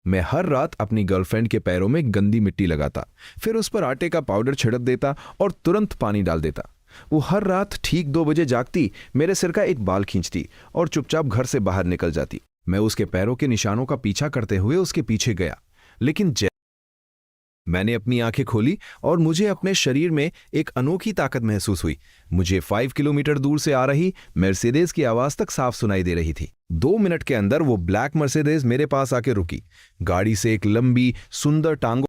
मैं हर रात अपनी गर्लफ्रेंड के पैरों में गंदी मिट्टी लगाता, फिर उस पर आटे का पाउडर छिड़क देता और तुरंत पानी डाल देता। वो हर रात ठीक 2 बजे जागती, मेरे सिर का एक बाल खींचती और चुपचाप घर से बाहर निकल जाती। मैं उसके पैरों के निशानों का पीछा करते हुए उसके पीछे गया, लेकिन मैंने अपनी आंखें खोली और मुझे अपने शरीर में एक अनोखी ताकत महसूस हुई। मुझे 5 किलोमीटर दूर से आ रही मर्सिडीज की आवाज तक साफ सुनाई दे रही थी। 2 मिनट के अंदर वो ब्लैक मर्सिडीज मेरे पास आके रुकी। गाड़ी से एक लंबी सुंदर टांगो,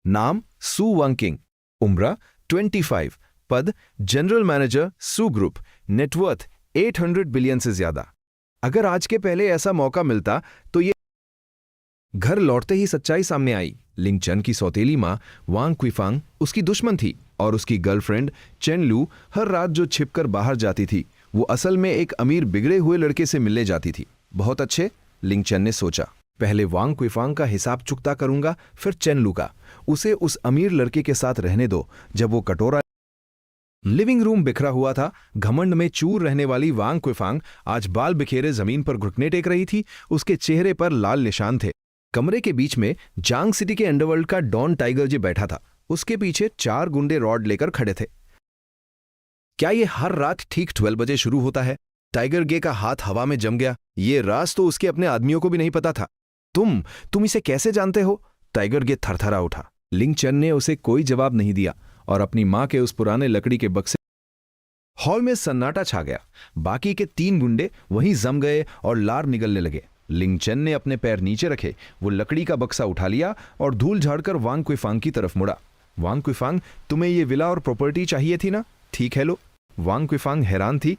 नाम सू वंकिंग, उम्र 25, पद जनरल मैनेजर सू ग्रुप, नेटवर्थ 800 बिलियन से ज्यादा। अगर आज के पहले ऐसा मौका मिलता तो ये घर लौटते ही सच्चाई सामने आई। लिंग चन की सौतेली मां वांग क्विफांग उसकी दुश्मन थी और उसकी गर्लफ्रेंड चेन लू हर रात जो छिपकर बाहर जाती थी वो असल में एक अमीर बिगड़े हुए लड़के से मिलने जाती थी। बहुत अच्छे, लिंग चन ने सोचा। पहले वांग क्विफांग का हिसाब चुकता करूंगा, फिर चेन लू का। उसे उस अमीर लड़के के साथ रहने दो। जब वो कटोरा लिविंग रूम बिखरा हुआ था, घमंड में चूर रहने वाली वांग क्विफांग आज बाल बिखेरे जमीन पर घुटने टेक रही थी। उसके चेहरे पर लाल निशान थे। कमरे के बीच में जांग सिटी के अंडरवर्ल्ड का डॉन टाइगर जी बैठा था। उसके पीछे 4 गुंडे रॉड लेकर खड़े थे। क्या ये हर रात ठीक 12 बजे शुरू होता है? टाइगर गे का हाथ हवा में जम गया। ये राज तो उसके अपने आदमियों को भी नहीं पता था। तुम इसे कैसे जानते हो? टाइगर गे थरथरा उठा। लिंग चन ने उसे कोई जवाब नहीं दिया और अपनी मां के उस पुराने लकड़ी के बक्से। हॉल में सन्नाटा छा गया। बाकी के 3 गुंडे वहीं जम गए और लार निगलने लगे। लिंग चन ने अपने पैर नीचे रखे, वो लकड़ी का बक्सा उठा लिया और धूल झाड़कर वांग क्विफांग की तरफ मुड़ा। वांग क्विफांग, तुम्हें ये विला और प्रॉपर्टी चाहिए थी ना? ठीक है, लो। वांग क्विफांग हैरान थी।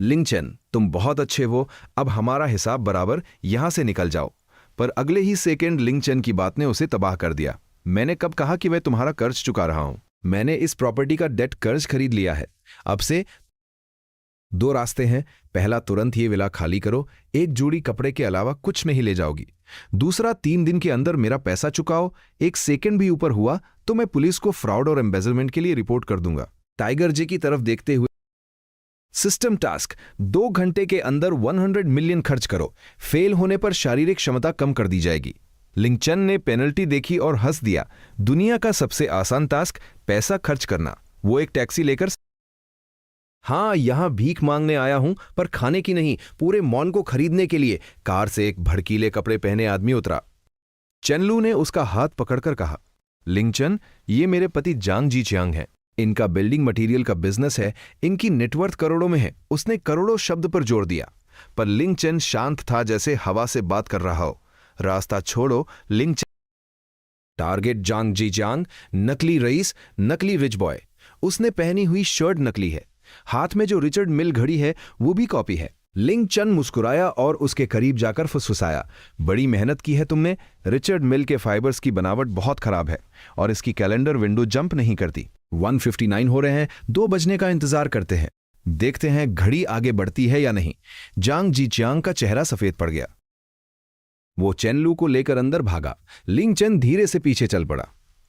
लिंग चन, तुम बहुत अच्छे हो, अब हमारा हिसाब बराबर, यहां से निकल जाओ। पर अगले ही सेकेंड लिंग चन की बात ने उसे तबाह कर दिया। मैंने कब कहा कि मैं तुम्हारा कर्ज चुका रहा हूं? मैंने इस प्रॉपर्टी का डेट कर्ज खरीद लिया है। अब से 2 रास्ते हैं। पहला, तुरंत ये विला खाली करो, एक जोड़ी कपड़े के अलावा कुछ नहीं ले जाओगी। दूसरा, 3 दिन के अंदर मेरा पैसा चुकाओ। 1 सेकंड भी ऊपर हुआ तो मैं पुलिस को फ्रॉड और एम्बेजलमेंट के लिए रिपोर्ट कर दूंगा। टाइगर जी की तरफ देखते हुए, सिस्टम टास्क, 2 घंटे के अंदर 100 मिलियन खर्च करो। फेल होने पर शारीरिक क्षमता कम कर दी जाएगी। लिंग चन ने पेनल्टी देखी और हंस दिया। दुनिया का सबसे आसान टास्क, पैसा खर्च करना। वो एक टैक्सी लेकर, हाँ, यहां भीख मांगने आया हूं, पर खाने की नहीं, पूरे मॉल को खरीदने के लिए। कार से एक भड़कीले कपड़े पहने आदमी उतरा। चेनलू ने उसका हाथ पकड़कर कहा, लिंग चन, ये मेरे पति जांग जी चियांग हैं। इनका बिल्डिंग मटेरियल का बिजनेस है। इनकी नेटवर्थ करोड़ों में है। उसने करोड़ों शब्द पर जोर दिया, पर लिंग चन शांत था, जैसे हवा से बात कर रहा हो। रास्ता छोड़ो, लिंग चन। टारगेट जांग जी चियांग, नकली रईस, नकली रिच बॉय। उसने पहनी हुई शर्ट नकली है। हाथ में जो रिचर्ड मिल घड़ी है वो भी कॉपी है। लिंग चन मुस्कुराया और उसके करीब जाकर फुसफुसाया, बड़ी मेहनत की है तुमने। रिचर्ड मिल के फाइबर्स की बनावट बहुत खराब है और इसकी कैलेंडर विंडो जंप नहीं करती। 1:59 हो रहे हैं, 2 बजने का इंतजार करते हैं। देखते हैं घड़ी आगे बढ़ती है या नहीं। जांग जी चियांग का चेहरा सफेद पड़ गया। वो चेनलू को लेकर अंदर भागा। लिंग चन धीरे से पीछे चल पड़ा।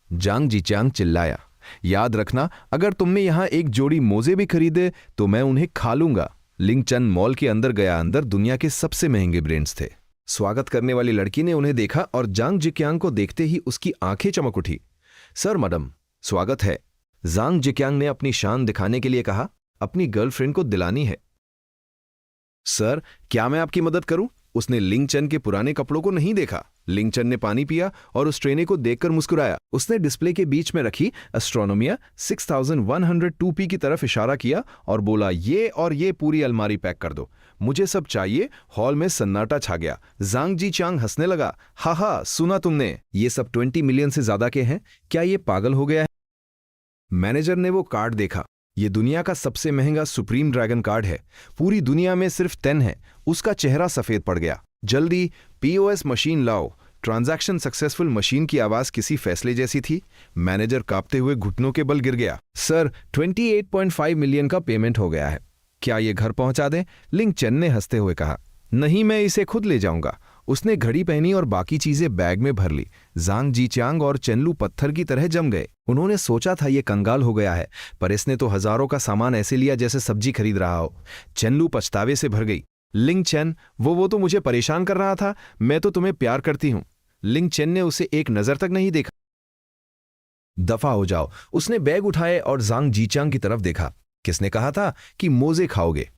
जांग जी चियांग चिल्लाया, याद रखना, अगर तुमने यहां एक जोड़ी मोजे भी खरीदे तो मैं उन्हें खा लूंगा। लिंग चन मॉल के अंदर गया। अंदर दुनिया के सबसे महंगे ब्रांड्स थे। स्वागत करने वाली लड़की ने उन्हें देखा और जांग जिक्यांग को देखते ही उसकी आंखें चमक उठी। सर, मैडम, स्वागत है। जांग जिक्यांग ने अपनी शान दिखाने के लिए कहा, अपनी गर्लफ्रेंड को दिलानी है। सर, क्या मैं आपकी मदद करूं? उसने लिंग चन के पुराने कपड़ों को नहीं देखा। लिंग चन ने पानी पिया और उस ट्रेने को देखकर मुस्कुराया। उसने डिस्प्ले के बीच में रखी एस्ट्रोनोमिया 6102p की तरफ इशारा किया और बोला, ये और ये पूरी अलमारी पैक कर दो, मुझे सब चाहिए। हॉल में सन्नाटा छा गया। जांग जी चियांग हंसने लगा, हा, सुना तुमने, ये सब 20 मिलियन से ज्यादा के हैं। क्या ये पागल हो गया है? मैनेजर ने वो कार्ड देखा। ये दुनिया का सबसे महंगा सुप्रीम ड्रैगन कार्ड है। पूरी दुनिया में सिर्फ 10 है। उसका चेहरा सफेद पड़ गया। जल्दी पीओएस मशीन लाओ। ट्रांजैक्शन सक्सेसफुल मशीन की आवाज किसी फैसले जैसी थी। मैनेजर कांपते हुए घुटनों के बल गिर गया। सर, 28.5 मिलियन का पेमेंट हो गया है। क्या ये घर पहुंचा दें? लिंग चन ने हंसते हुए कहा। नहीं, मैं इसे खुद ले जाऊंगा। उसने घड़ी पहनी और बाकी चीजें बैग में भर ली। जांग जी चियांग और चेनलू पत्थर की तरह जम गए। उन्होंने सोचा था ये कंगाल हो गया है, पर इसने तो हजारों का सामान ऐसे लिया जैसे सब्जी खरीद रहा हो। चेनलू पछतावे से भर गई। लिंग चेन, वो तो मुझे परेशान कर रहा था। मैं तो तुम्हें प्यार करती हूं। लिंग चेन ने उसे एक नजर तक नहीं देखा। दफा हो जाओ। उसने बैग उठाए और जांग जीचांग की तरफ देखा। किसने कहा था कि मोजे खाओगे?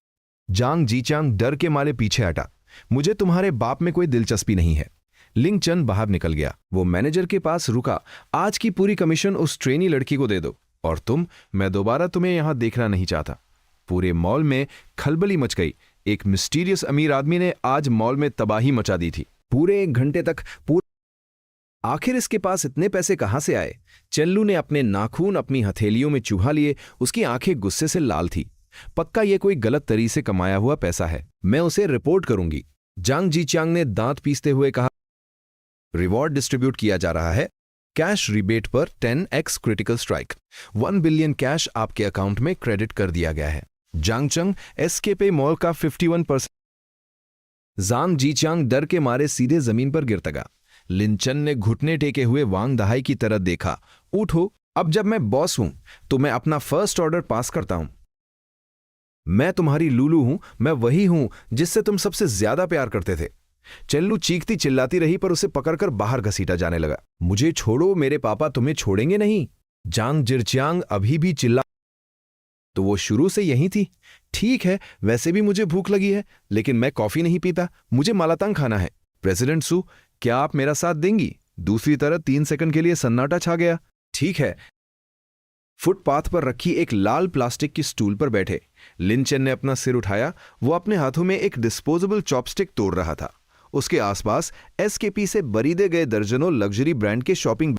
जांग जीचांग डर के मारे पीछे हटा। मुझे तुम्हारे बाप में कोई दिलचस्पी नहीं है। लिंग चन बाहर निकल गया। वो मैनेजर के पास रुका। आज की पूरी कमीशन उस ट्रेनी लड़की को दे दो। और तुम, मैं दोबारा तुम्हें यहां देखना नहीं चाहता। पूरे मॉल में खलबली मच गई। एक मिस्टीरियस अमीर आदमी ने आज मॉल में तबाही मचा दी थी। पूरे 1 घंटे तक आखिर इसके पास इतने पैसे कहां से आए? चेल्लू ने अपने नाखून अपनी हथेलियों में चूहा लिए। उसकी आंखें गुस्से से लाल थी। पक्का ये कोई गलत तरीके से कमाया हुआ पैसा है। मैं उसे रिपोर्ट करूंगी। जांग जीचांग ने दांत पीसते हुए कहा। रिवॉर्ड डिस्ट्रीब्यूट किया जा रहा है। कैश रिबेट पर 10x critical strike. 1 billion cash आपके अकाउंट में क्रेडिट कर दिया गया है। जांगचंग एसकेपे मॉल का 51%। जांग जीचांग डर के मारे सीधे जमीन पर गिर तगा। लिंचन ने घुटने टेके हुए वांग दहाई की तरफ देखा। उठो, अब जब मैं बॉस हूं तो मैं अपना फर्स्ट ऑर्डर पास करता हूं। मैं तुम्हारी लूलू हूं। मैं वही हूं जिससे तुम सबसे ज्यादा प्यार करते थे। चेल्लू चीखती चिल्लाती रही पर उसे पकड़कर बाहर घसीटा जाने लगा। मुझे छोड़ो, मेरे पापा तुम्हें छोड़ेंगे नहीं। जांग जिरचियांग अभी भी चिल्ला। तो वो शुरू से यहीं थी। ठीक है, वैसे भी मुझे भूख लगी है, लेकिन मैं कॉफी नहीं पीता। मुझे मालातांग खाना है। प्रेसिडेंट सू, क्या आप मेरा साथ देंगी? दूसरी तरफ 3 सेकंड के लिए सन्नाटा छा गया। ठीक है। फुटपाथ पर रखी एक लाल प्लास्टिक की स्टूल पर बैठे लिंचन ने अपना सिर उठाया। वो अपने हाथों में एक डिस्पोजेबल चॉपस्टिक तोड़ रहा था। उसके आसपास एसकेपी से बरीदे गए दर्जनों लग्जरी ब्रांड के शॉपिंग।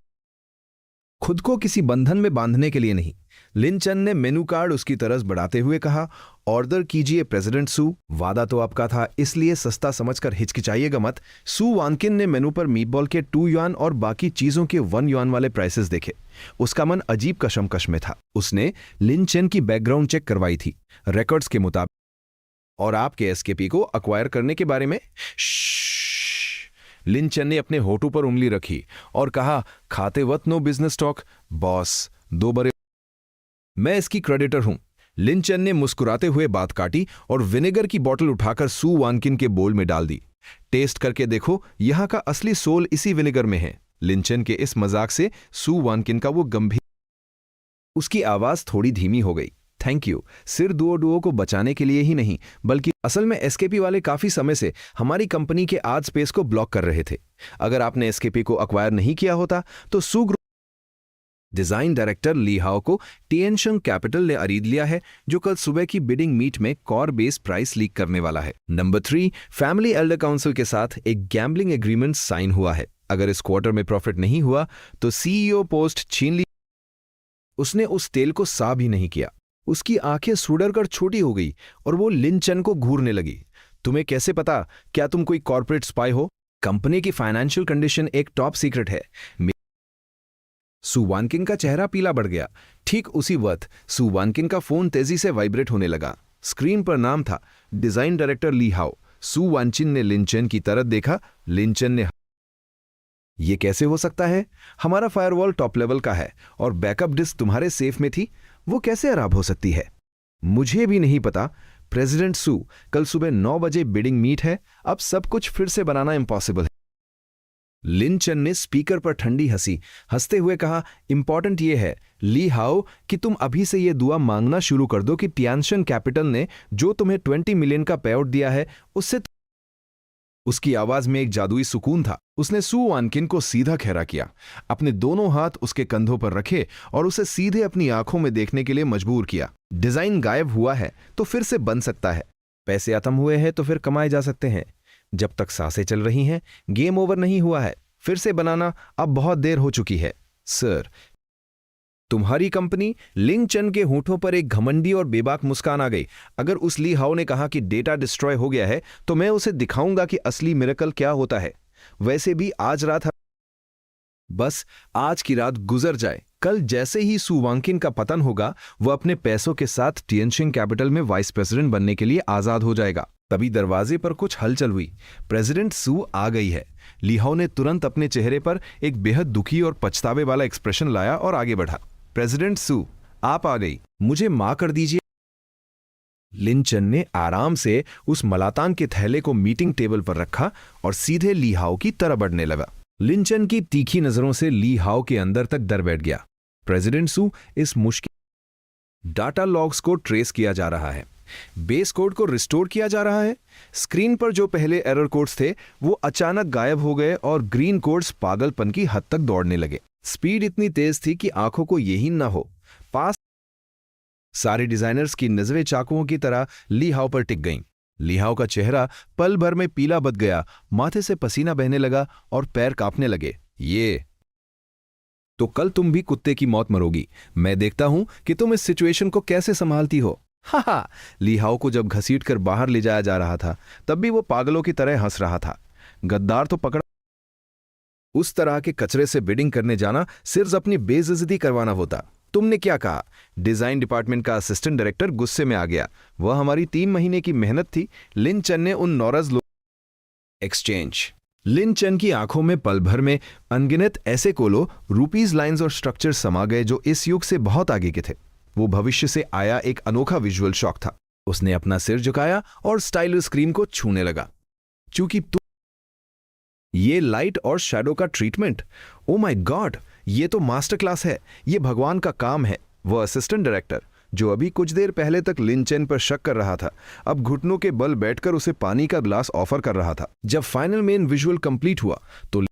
खुद को किसी बंधन में बांधने के लिए नहीं। लिंचन ने मेनू कार्ड उसकी तरफ बढ़ाते हुए कहा। ऑर्डर कीजिए प्रेसिडेंट सू। वादा तो आपका था, इसलिए सस्ता समझकर हिचकिचाइएगा मत। सू वानकिन ने मेनू पर मीटबॉल के 2 युआन और बाकी चीजों के 1 युआन वाले प्राइसेस देखे। उसका मन अजीब कशमकश में था। उसने लिंचन की बैकग्राउंड चेक करवाई थी रिकॉर्ड्स के मुताबिक। और आपके एसकेपी को अक्वायर करने के बारे में। लिंचन ने अपने होठों पर उंगली रखी और कहा, खाते वक्त नो बिजनेस टॉक बॉस। 2 बड़े मैं इसकी क्रेडिटर हूं। लिंचन ने मुस्कुराते हुए बात काटी और विनेगर की बोतल उठाकर सू वानकिन के बोल में डाल दी। टेस्ट करके देखो, यहां का असली सोल इसी विनेगर में है। लिंचन के इस मजाक से सू वानकिन का वो गंभीर। उसकी आवाज थोड़ी धीमी हो गई। Thank you. सिर डुओ को बचाने के लिए ही नहीं, बल्कि असल में एसकेपी वाले काफी समय से हमारी कंपनी के आर्ट स्पेस को ब्लॉक कर रहे थे। अगर आपने एसकेपी को अक्वायर नहीं किया होता तो सू ग्रुप डिजाइन डायरेक्टर ली हाओ को टिएनशंग कैपिटल ने खरीद लिया है, जो कल सुबह की बिडिंग मीट में कॉर बेस प्राइस लीक करने वाला है। नंबर 3, फैमिली एल्डर काउंसिल के साथ एक गैम्बलिंग एग्रीमेंट साइन हुआ है। अगर इस क्वार्टर में प्रॉफिट नहीं हुआ तो सीईओ पोस्ट छीन ली। उसने उस तेल को सा भी नहीं किया। उसकी आंखें सुडरकर छोटी हो गई और वो लिंचन को घूरने लगी। तुम्हें कैसे पता? क्या तुम कोई कॉर्पोरेट स्पाई हो? कंपनी की फाइनेंशियल कंडीशन एक टॉप सीक्रेट है। सू वानकिन का चेहरा पीला बढ़ गया। ठीक उसी वक्त सू वानकिन का फोन तेजी से वाइब्रेट होने लगा। स्क्रीन पर नाम था, डिजाइन डायरेक्टर ली हाओ। सू वानचिन ने लिंचन की तरफ देखा। लिंचन ने, ये कैसे हो सकता है? हमारा फायरवॉल टॉप लेवल का है और बैकअप डिस्क तुम्हारे सेफ में थी। वो कैसे खराब हो सकती है? मुझे भी नहीं पता। प्रेसिडेंट सू, कल सुबह 9 बजे बिडिंग मीट है। अब सब कुछ फिर से बनाना इम्पॉसिबल है। लिंचन ने स्पीकर पर ठंडी हंसते हुए कहा, इंपॉर्टेंट ये है ली हाओ कि तुम अभी से ये दुआ मांगना शुरू कर दो कि टिएनशंग कैपिटल ने जो तुम्हें 20 मिलियन का पे आउट दिया है उससे। उसकी आवाज में एक जादुई सुकून था। उसने सू वानकिन को सीधा खड़ा किया, अपने दोनों हाथ उसके कंधों पर रखे और उसे सीधे अपनी आंखों में देखने के लिए मजबूर किया। डिजाइन गायब हुआ है तो फिर से बन सकता है। पैसे खत्म हुए हैं तो फिर कमाए जा सकते हैं। जब तक सांसें चल रही हैं, गेम ओवर नहीं हुआ है। फिर से बनाना अब बहुत देर हो चुकी है। सर, तुम्हारी कंपनी। लिंचन के होठों पर एक घमंडी और बेबाक मुस्कान आ गई। अगर उस ली हाओ ने कहा कि डेटा डिस्ट्रॉय हो गया है तो मैं उसे दिखाऊंगा कि असली मिरेकल क्या होता है। वैसे भी आज रात, बस आज की रात गुजर जाए। कल जैसे ही सू वानकिन का पतन होगा, वो अपने पैसों के साथ टिएनशंग कैपिटल में वाइस प्रेसिडेंट बनने के लिए आजाद हो जाएगा। तभी दरवाजे पर कुछ हलचल हुई। प्रेसिडेंट सू आ गई है। ली हाओ ने तुरंत अपने चेहरे पर एक बेहद दुखी और पछतावे वाला एक्सप्रेशन लाया और आगे बढ़ा। प्रेसिडेंट सू, आप आ गई। मुझे मां कर दीजिए। लिन चेन ने आराम से उस मलातान के थैले को मीटिंग टेबल पर रखा और सीधे ली हाओ की तरफ बढ़ने लगा। लिन चेन की तीखी नजरों से ली हाओ के अंदर तक डर बैठ गया। प्रेसिडेंट सू, इस मुश्किल डाटा लॉग्स को ट्रेस किया जा रहा है, बेस कोड को रिस्टोर किया जा रहा है। स्क्रीन पर जो पहले एरर कोड्स थे वो अचानक गायब हो गए और ग्रीन कोड्स पागलपन की हद तक दौड़ने लगे। स्पीड इतनी तेज थी कि आंखों को यकीन न हो। पास सारे डिजाइनर्स की नजरें चाकुओं की तरह ली हाओ पर टिक गईं। ली हाओ का चेहरा पल भर में पीला बद गया, माथे से पसीना बहने लगा और पैर कांपने लगे। ये तो कल तुम भी कुत्ते की मौत मरोगी। मैं देखता हूं कि तुम इस सिचुएशन को कैसे संभालती हो। हा, ली हाओ को जब घसीट कर बाहर ले जाया जा रहा था तब भी वो पागलों की तरह हंस रहा था। गद्दार तो पकड़ा। उस तरह के कचरे से बिडिंग करने जाना सिर्फ अपनी बेइज्जती करवाना होता। तुमने क्या कहा? डिजाइन डिपार्टमेंट का असिस्टेंट डायरेक्टर गुस्से में आ गया। वह हमारी 3 महीने की मेहनत थी। लिन चेन ने उन नौरज एक्सचेंज। लिन चेन की आंखों में पल भर में अनगिनत ऐसे कोलो, रूपीज, लाइंस और स्ट्रक्चर समा गए जो इस युग से बहुत आगे के थे। वो भविष्य से आया एक अनोखा विजुअल शॉक था। उसने अपना सिर झुकाया और स्टाइलस स्क्रीन को छूने लगा। चूंकि ये लाइट और शैडो का ट्रीटमेंट, ओ माय गॉड, ये तो मास्टर क्लास है। ये भगवान का काम है। वह असिस्टेंट डायरेक्टर जो अभी कुछ देर पहले तक लिन चेन पर शक कर रहा था, अब घुटनों के बल बैठकर उसे पानी का ग्लास ऑफर कर रहा था। जब फाइनल मेन विजुअल कंप्लीट हुआ तो,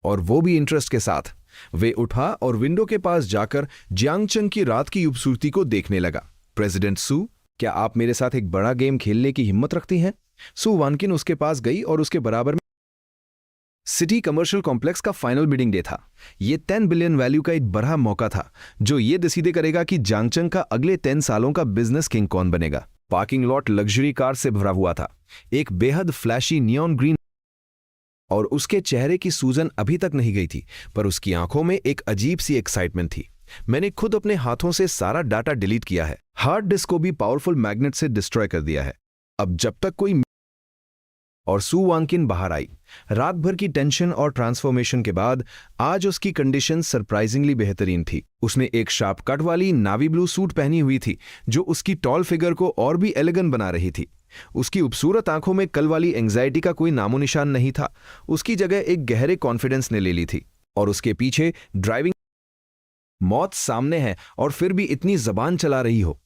और वो भी इंटरेस्ट के साथ, वे उठा और विंडो के पास जाकर जियांगचंग की रात की खूबसूरती को देखने लगा। प्रेसिडेंट सू, क्या आप मेरे साथ एक बड़ा गेम खेलने की हिम्मत रखती हैं? सू वानकिन उसके पास गई और उसके बराबर में सिटी कमर्शियल कॉम्प्लेक्स का फाइनल बिडिंग डे था। ये 10 बिलियन वैल्यू का एक बड़ा मौका था जो ये डिसाइड करेगा कि जियांगचंग का अगले 10 सालों का बिजनेस किंग कौन बनेगा। पार्किंग लॉट लग्जरी कार से भरा हुआ था, एक बेहद फ्लैशी नियॉन ग्रीन, और उसके चेहरे की सूजन अभी तक नहीं गई थी, पर उसकी आंखों में एक अजीब सी एक्साइटमेंट थी। मैंने खुद अपने हाथों से सारा डाटा डिलीट किया है, हार्ड डिस्क को भी पावरफुल मैग्नेट से डिस्ट्रॉय कर दिया है। अब जब तक कोई और सू वांकिन बाहर आई। रात भर की टेंशन और ट्रांसफॉर्मेशन के बाद आज उसकी कंडीशन सरप्राइजिंगली बेहतरीन थी। उसने एक शार्प कट वाली नावी ब्लू सूट पहनी हुई थी जो उसकी टॉल फिगर को और भी एलिगेंट बना रही थी। उसकी खूबसूरत आंखों में कल वाली एंग्जाइटी का कोई नामो निशान नहीं था। उसकी जगह एक गहरे कॉन्फिडेंस ने ले ली थी। और उसके पीछे ड्राइविंग मौत सामने है और फिर भी इतनी जबान चला रही हो।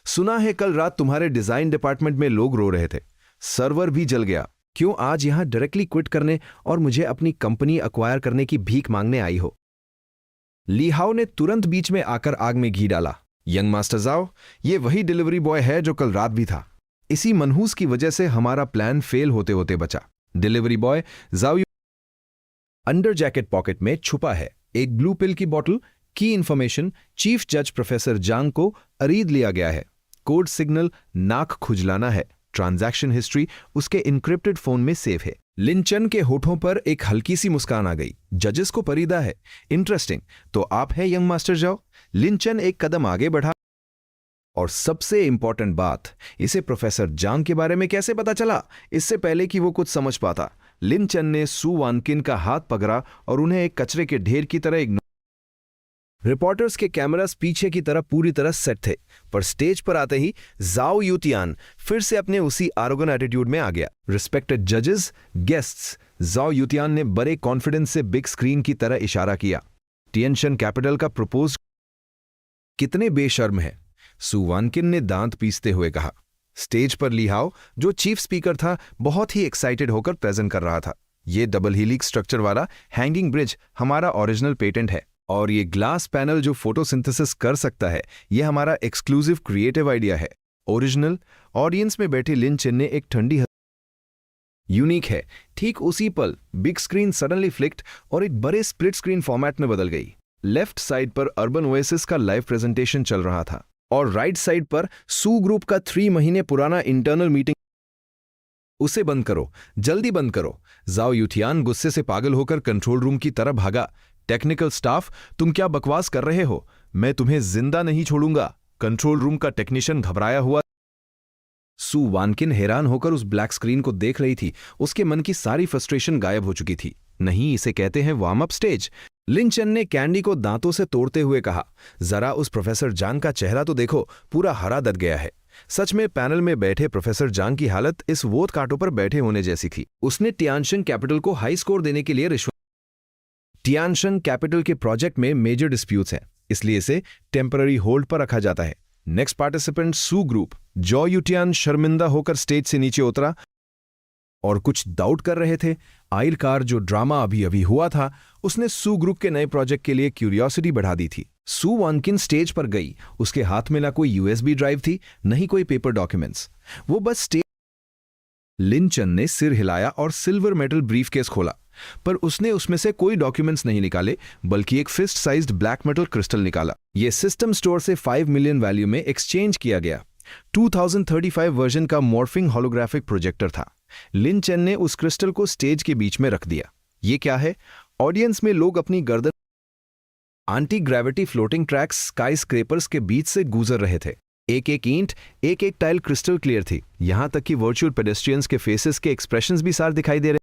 सुना है कल रात तुम्हारे डिजाइन डिपार्टमेंट में लोग रो रहे थे, सर्वर भी जल गया। क्यों आज यहां डायरेक्टली क्विट करने और मुझे अपनी कंपनी अक्वायर करने की भीख मांगने आई हो? ली हाओ ने तुरंत बीच में आकर आग में घी डाला। यंग मास्टर जाओ, ये वही डिलीवरी बॉय है जो कल रात भी था। इसी मनहूस की वजह से हमारा प्लान फेल होते होते बचा। डिलीवरी बॉय जाओ। अंडर जैकेट पॉकेट में छुपा है एक ब्लू पिल की बोतल। की इंफॉर्मेशन चीफ जज प्रोफेसर जांग को अरीद लिया गया है। कोड सिग्नल नाक खुजलाना है। ट्रांजैक्शन हिस्ट्री उसके इनक्रिप्टेड फोन में सेव है। लिन चेन के होठों पर एक हल्की सी मुस्कान आ गई। जजेस को परिदा है। इंटरेस्टिंग, तो आप है यंग मास्टर जाओ। लिन चेन एक कदम आगे बढ़ा। और सबसे इंपॉर्टेंट बात, इसे प्रोफेसर जांग के बारे में कैसे पता चला? इससे पहले कि वो कुछ समझ पाता, लिन चेन ने सू वानकिन का हाथ पकड़ा और उन्हें एक कचरे के ढेर की तरह इग्नोर। रिपोर्टर्स के कैमरास पीछे की तरफ पूरी तरह सेट थे, पर स्टेज पर आते ही जाओ यूतियान फिर से अपने उसी आरोगेंट एटीट्यूड में आ गया। रिस्पेक्टेड जजेस, गेस्ट्स, जाओ यूतियान ने बड़े कॉन्फिडेंस से बिग स्क्रीन की तरह इशारा किया। टिएनशन कैपिटल का प्रपोज कितने बेशर्म है, सू वानकिन ने दांत पीसते हुए कहा। स्टेज पर ली हाओ, जो चीफ स्पीकर था, बहुत ही एक्साइटेड होकर प्रेजेंट कर रहा था। ये डबल हीलिक्स स्ट्रक्चर वाला हैंगिंग ब्रिज हमारा ओरिजिनल पेटेंट है, और ये ग्लास पैनल जो फोटोसिंथेसिस कर सकता है, ये हमारा एक्सक्लूसिव क्रिएटिव आइडिया है। ओरिजिनल। ऑडियंस में बैठी लिन चेन ने एक ठंडी यूनिक है। ठीक उसी पल बिग स्क्रीन सडनली फ्लिक्ड और एक बड़े स्प्लिट स्क्रीन फॉर्मेट में बदल गई। लेफ्ट साइड पर अर्बन ओएसिस का लाइव प्रेजेंटेशन चल रहा था और राइट साइड पर सू ग्रुप का 3 महीने पुराना इंटरनल मीटिंग। उसे बंद करो, जल्दी बंद करो। जाओ यूथियान गुस्से से पागल होकर कंट्रोल रूम की तरफ भागा। टेक्निकल स्टाफ, तुम क्या बकवास कर रहे हो? मैं तुम्हें जिंदा नहीं छोड़ूंगा। कंट्रोल रूम का टेक्नीशियन घबराया हुआ। सू वानकिन हैरान होकर उस ब्लैक स्क्रीन को देख रही थी। उसके मन की सारी फ्रस्ट्रेशन गायब हो चुकी थी। नहीं, इसे कहते हैं वार्म अप स्टेज। लिन चेन ने कैंडी को दांतों से तोड़ते हुए कहा, जरा उस प्रोफेसर जांग का चेहरा तो देखो, पूरा हरा दद गया है। सच में पैनल में बैठे प्रोफेसर जांग की हालत इस वोट कांटों पर बैठे होने जैसी थी। उसने टियानशंग कैपिटल को हाई स्कोर देने के लिए रिश्वत। टियानशंग कैपिटल के प्रोजेक्ट में मेजर डिस्प्यूट्स हैं, इसलिए इसे टेम्पररी होल्ड पर रखा जाता है। नेक्स्ट पार्टिसिपेंट सू ग्रुप। जॉ यूटियान शर्मिंदा होकर स्टेज से नीचे उतरा और कुछ डाउट कर रहे थे। आयरकार जो ड्रामा अभी अभी हुआ था, उसने सू ग्रुप के नए प्रोजेक्ट के लिए क्यूरियोसिटी बढ़ा दी थी। सू वानकिन स्टेज पर गई। उसके हाथ में ना कोई यूएसबी ड्राइव थी, नहीं कोई पेपर डॉक्यूमेंट्स। वो बस स्टेज। लिन चन ने सिर हिलाया और सिल्वर मेटल ब्रीफकेस खोला, पर उसने उसमें से कोई डॉक्यूमेंट्स नहीं निकाले, बल्कि एक fist sized black metal crystal निकाला। यह सिस्टम स्टोर से 5 मिलियन वैल्यू में एक्सचेंज किया गया 2035 वर्जन का मॉर्फिंग होलोग्राफिक प्रोजेक्टर था। लिन चेन ने उस क्रिस्टल को स्टेज के बीच में रख दिया। ये क्या है? ऑडियंस में लोग अपनी गर्दन anti gravity floating tracks sky scrapers के बीच से गुजर रहे थे। एक एक ईंट, एक एक टाइल क्रिस्टल क्लियर थी, यहां तक कि वर्चुअल पेडेस्ट्रियंस के फेसेस के एक्सप्रेशंस भी साफ दिखाई दे रहे।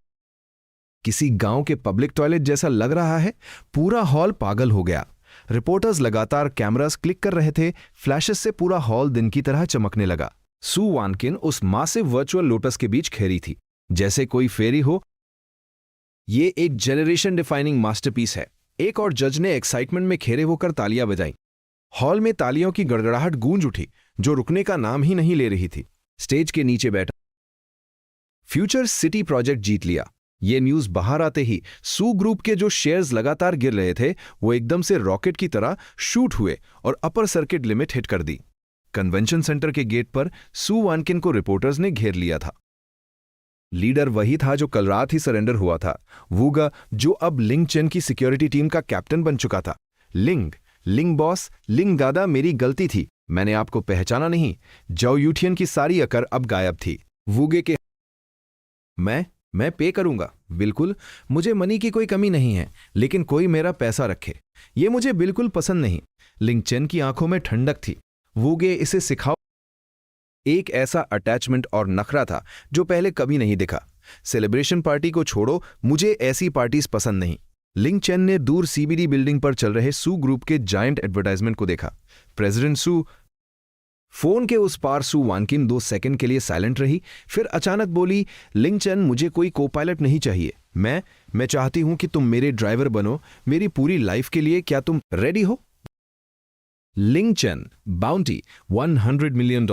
किसी गांव के पब्लिक टॉयलेट जैसा लग रहा है। पूरा हॉल पागल हो गया। रिपोर्टर्स लगातार कैमरास क्लिक कर रहे थे। फ्लैशेस से पूरा हॉल दिन की तरह चमकने लगा। सू वानकिन उस मासिव वर्चुअल लोटस के बीच खेरी थी, जैसे कोई फेरी हो। ये एक जनरेशन डिफाइनिंग मास्टरपीस है। एक और जज ने एक्साइटमेंट में खेरे होकर तालियां बजाईं। हॉल में तालियों की गड़गड़ाहट गूंज उठी, जो रुकने का नाम ही नहीं ले रही थी। स्टेज के नीचे बैठा फ्यूचर सिटी प्रोजेक्ट जीत लिया। ये न्यूज बाहर आते ही सू ग्रुप के जो शेयर्स लगातार गिर रहे थे, वो एकदम से रॉकेट की तरह शूट हुए और अपर सर्किट लिमिट हिट कर दी। कन्वेंशन सेंटर के गेट पर सू वानकिन को रिपोर्टर्स ने घेर लिया था। लीडर वही था जो कल रात ही सरेंडर हुआ था, वूगा, जो अब लिंग चेन की सिक्योरिटी टीम का कैप्टन बन चुका था। लिंग बॉस, लिंग दादा, मेरी गलती थी, मैंने आपको पहचाना नहीं। जॉ यूटियन की सारी अकड़ अब गायब थी। वूगे के मैं पे करूंगा, बिल्कुल, मुझे मनी की कोई कमी नहीं है, लेकिन कोई मेरा पैसा रखे, ये मुझे बिल्कुल पसंद नहीं। लिंग चेन की आंखों में ठंडक थी। वूगे, इसे सिखाओ। एक ऐसा अटैचमेंट और नखरा था जो पहले कभी नहीं दिखा। सेलिब्रेशन पार्टी को छोड़ो, मुझे ऐसी पार्टीज पसंद नहीं। लिंग चेन ने दूर सीबीडी बिल्डिंग पर चल रहे सू ग्रुप के जायंट एडवर्टाइजमेंट को देखा। प्रेसिडेंट सू। फोन के उस पार सू वानकिन 2 सेकंड के लिए साइलेंट रही, फिर अचानक बोली, लिंग चेन, मुझे कोई को पायलट नहीं चाहिए। मैं चाहती हूं कि तुम मेरे ड्राइवर बनो, मेरी पूरी लाइफ के लिए। क्या तुम रेडी हो? लिंग चेन, बाउंटी $100 मिलियन।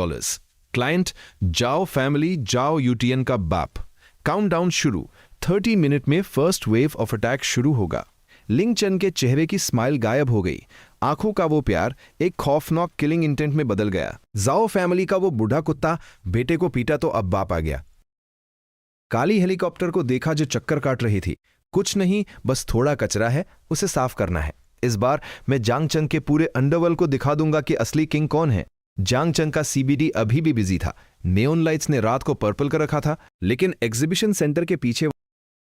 क्लाइंट, जाओ फैमिली, जाओ यूटियन का बाप। काउंटडाउन शुरू। 30 मिनट में फर्स्ट वेव ऑफ अटैक शुरू होगा। लिंग चेन के चेहरे की स्माइल गायब हो गई। आंखों का वो प्यार एक खौफनाक किलिंग इंटेंट में बदल गया। जाओ फैमिली का वो बूढ़ा कुत्ता बेटे को पीटा तो अब बाप आ गया। काली हेलीकॉप्टर को देखा जो चक्कर काट रही थी। कुछ नहीं, बस थोड़ा कचरा है, उसे साफ करना है। इस बार मैं जांग चंग के पूरे अंडरवर्ल्ड को दिखा दूंगा कि असली किंग कौन है। जांग चंग का सीबीडी अभी भी बिजी था। नेओन लाइट्स ने रात को पर्पल कर रखा था, लेकिन एग्जीबिशन सेंटर के पीछे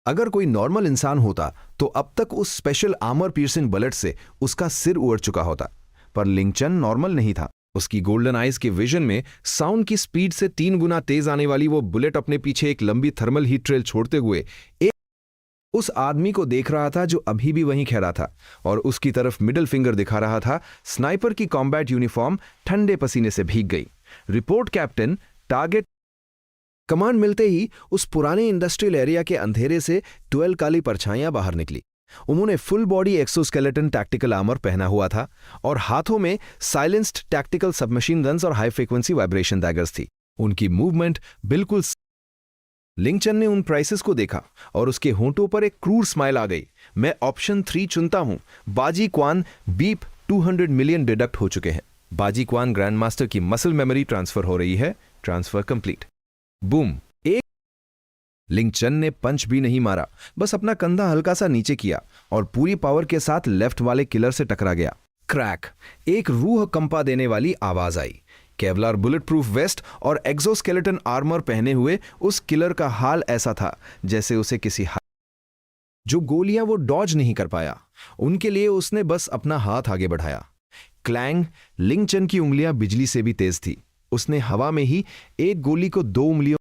अगर कोई नॉर्मल इंसान होता तो अब तक उस स्पेशल आर्मर पियर्सिंग बुलेट से उसका सिर उड़ चुका होता। पर लिंग चेन नॉर्मल नहीं था। उसकी गोल्डन आइज के विजन में साउंड की स्पीड से 3 गुना तेज आने वाली वो बुलेट अपने पीछे एक लंबी थर्मल हीट ट्रेल छोड़ते हुए उस आदमी को देख रहा था जो अभी भी वहीं खड़ा था और उसकी तरफ मिडिल फिंगर दिखा रहा था। स्नाइपर की कॉम्बैट यूनिफॉर्म ठंडे पसीने से भीग गई। Report captain, target. कमांड मिलते ही उस पुराने इंडस्ट्रियल एरिया के अंधेरे से 12 काली परछाइयां बाहर निकली। उन्होंने full body exoskeleton tactical armour पहना हुआ था और हाथों में साइलेंस्ड टैक्टिकल सबमशीन गन्स और हाई फ्रीक्वेंसी वाइब्रेशन डैगर्स थी। उनकी मूवमेंट बिल्कुल। लिंग चेन ने उन प्राइसेस को देखा और उसके होंठों पर एक क्रूर स्माइल आ गई। मैं ऑप्शन 3 चुनता हूं। बाजी क्वान, बीप 200 मिलियन डिडक्ट हो चुके हैं। बाजी क्वान ग्रैंड मास्टर की मसल मेमोरी ट्रांसफर हो रही है। Transfer complete. बूम। एक लिंग चेन ने पंच भी नहीं मारा, बस अपना कंधा हल्का सा नीचे किया और पूरी पावर के साथ लेफ्ट वाले किलर से टकरा गया। क्रैक। एक रूह कंपा देने वाली आवाज आई। केवलार बुलेट प्रूफ वेस्ट और एक्सोस्केलेटन आर्मर पहने हुए उस किलर का हाल ऐसा था जैसे उसे किसी जो गोलियां वो डॉज नहीं कर पाया, उनके लिए उसने बस अपना हाथ आगे बढ़ाया। क्लैंग। लिंग चेन की उंगलियां बिजली से भी तेज थी। उसने हवा में ही एक गोली को 2 उंगलियों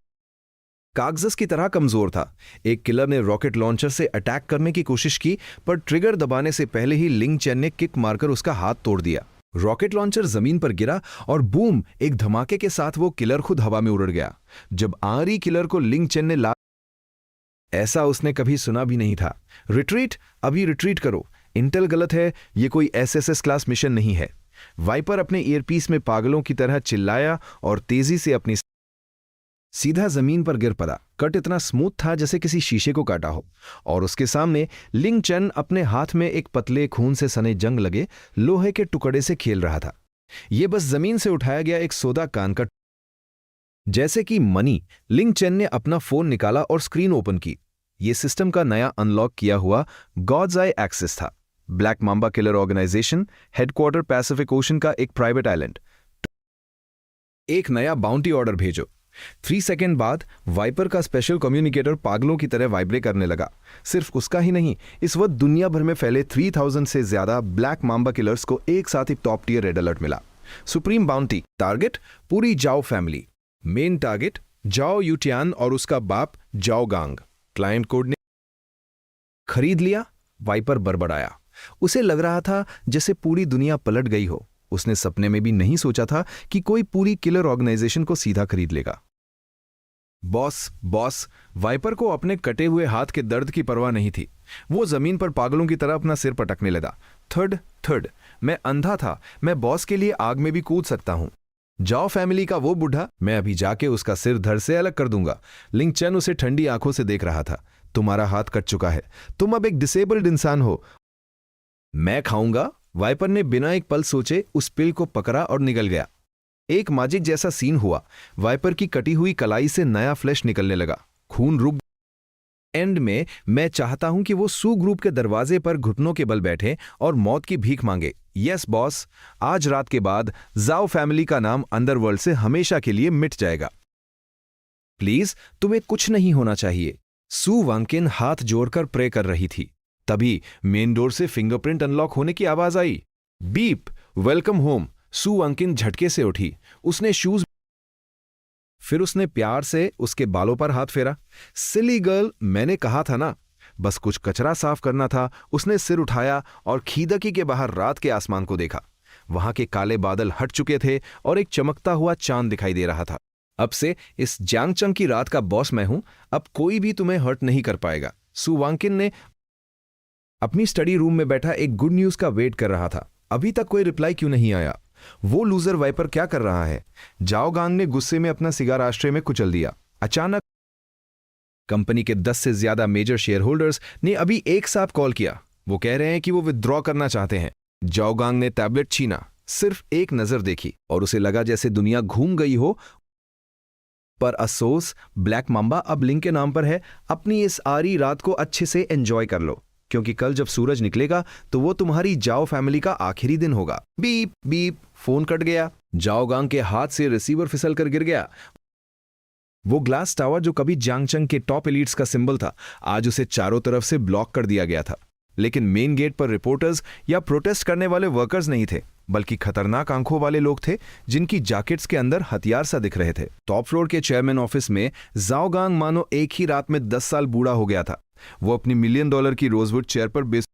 कागजस की तरह कमजोर था। एक किलर ने रॉकेट लॉन्चर से अटैक करने की कोशिश की, पर ट्रिगर दबाने से पहले ही लिंग चेन ने किक मारकर उसका हाथ तोड़ दिया। रॉकेट लॉन्चर जमीन पर गिरा और बूम, एक धमाके के साथ वो किलर खुद हवा में उड़ गया। जब आरी किलर को लिंग चेन ने ऐसा उसने कभी सुना भी नहीं था। रिट्रीट, अभी रिट्रीट करो, इंटेल गलत है, ये कोई एसएसएस क्लास मिशन नहीं है। वाइपर अपने ईयरपीस में पागलों की तरह चिल्लाया और तेजी से अपनी सीधा जमीन पर गिर पड़ा। कट इतना स्मूथ था जैसे किसी शीशे को काटा हो, और उसके सामने लिंग चेन अपने हाथ में एक पतले खून से सने जंग लगे लोहे के टुकड़े से खेल रहा था। यह बस जमीन से उठाया गया एक सोदा कान का जैसे कि मनी। लिंग चेन ने अपना फोन निकाला और स्क्रीन ओपन की। यह सिस्टम का नया अनलॉक किया हुआ गॉड्स आई एक्सेस था। Black mamba killer organisation, headquarter Pacific ocean का एक प्राइवेट आइलैंड। एक नया बाउंटी ऑर्डर भेजो। 3 सेकेंड बाद वाइपर का स्पेशल कम्युनिकेटर पागलों की तरह वाइब्रेट करने लगा। सिर्फ उसका ही नहीं, इस वक्त दुनिया भर में फैले 3000 से ज्यादा ब्लैक मांबा किलर्स को एक साथ एक टॉप टियर रेड अलर्ट मिला। सुप्रीम बाउंटी, टारगेट पूरी जाओ फैमिली। मेन टारगेट जाओ यूटियान और उसका बाप जाओ गांग। क्लाइंट कोड ने खरीद लिया। वाइपर बड़बड़ाया। उसे लग रहा था जैसे पूरी दुनिया पलट गई हो। उसने सपने में भी नहीं सोचा था कि कोई पूरी किलर ऑर्गेनाइजेशन को सीधा खरीद लेगा। बॉस, वाइपर को अपने कटे हुए हाथ के दर्द की परवाह नहीं थी। वो जमीन पर पागलों की तरह अपना सिर पटकने लगा। थर्ड, मैं अंधा था, मैं बॉस के लिए आग में भी कूद सकता हूं। जाओ फैमिली का वो बुढ़ा, मैं अभी जाके उसका सिर धड़ से अलग कर दूंगा। लिंग चेन उसे ठंडी आंखों से देख रहा था। तुम्हारा हाथ कट चुका है, तुम अब एक डिसेबल्ड इंसान हो। मैं खाऊंगा। वाइपर ने बिना एक पल सोचे उस पिल को पकड़ा और निकल गया। एक मैजिक जैसा सीन हुआ। वाइपर की कटी हुई कलाई से नया फ्लैश निकलने लगा। खून रुक। एंड में मैं चाहता हूं कि वो सू ग्रुप के दरवाजे पर घुटनों के बल बैठे और मौत की भीख मांगे। यस बॉस, आज रात के बाद जाओ फैमिली का नाम अंडरवर्ल्ड से हमेशा के लिए मिट जाएगा। प्लीज, तुम्हें कुछ नहीं होना चाहिए। सू वांकिन हाथ जोड़कर प्रे कर रही थी। तभी मेन डोर से फिंगरप्रिंट अनलॉक होने की आवाज आई। Beep, welcome home. Su Wanqin झटके से उठी। उसने शूज, फिर उसने प्यार से उसके बालों पर हाथ फेरा। सिली गर्ल, मैंने कहा था ना, बस कुछ कचरा साफ करना था। उसने सिर उठाया और खीदकी के बाहर रात के आसमान को देखा। वहां के काले बादल हट चुके थे और एक चमकता हुआ चांद दिखाई दे रहा था। अब से इस जांगचंग की रात का बॉस मैं हूं। अब कोई भी तुम्हें हर्ट नहीं कर पाएगा। सू वांकिन ने अपनी स्टडी रूम में बैठा एक गुड न्यूज का वेट कर रहा था। अभी तक कोई रिप्लाई क्यों नहीं आया? वो लूजर वाइपर क्या कर रहा है? जाओ गांग ने गुस्से में अपना सिगार आश्रय में कुचल दिया। अचानक कंपनी के 10 से ज्यादा मेजर शेयर होल्डर्स ने अभी एक साथ कॉल किया। वो कह रहे हैं कि वो विथड्रॉ करना चाहते हैं। जाओ गांग ने टैबलेट छीना, सिर्फ एक नजर देखी और उसे लगा जैसे दुनिया घूम गई हो। पर अफसोस, ब्लैक मांबा अब लिंग के नाम पर है। अपनी इस आरी रात को अच्छे से एंजॉय कर लो, क्योंकि कल जब सूरज निकलेगा तो वो तुम्हारी जाओ फैमिली का आखिरी दिन होगा। बीप बीप, फोन कट गया। जाओ गांग के हाथ से रिसीवर फिसल कर गिर गया। वो ग्लास टावर जो कभी जांगचंग के टॉप एलीट्स का सिंबल था, आज उसे चारों तरफ से ब्लॉक कर दिया गया था। लेकिन मेन गेट पर रिपोर्टर्स या प्रोटेस्ट करने वाले वर्कर्स नहीं थे, बल्कि खतरनाक आंखों वाले लोग थे जिनकी जैकेट्स के अंदर हथियार सा दिख रहे थे। टॉप फ्लोर के चेयरमैन ऑफिस में जाओ गांग मानो एक ही रात में 10 साल बूढ़ा हो गया था। वो अपनी $1 मिलियन की रोजवुड चेयर पर बेस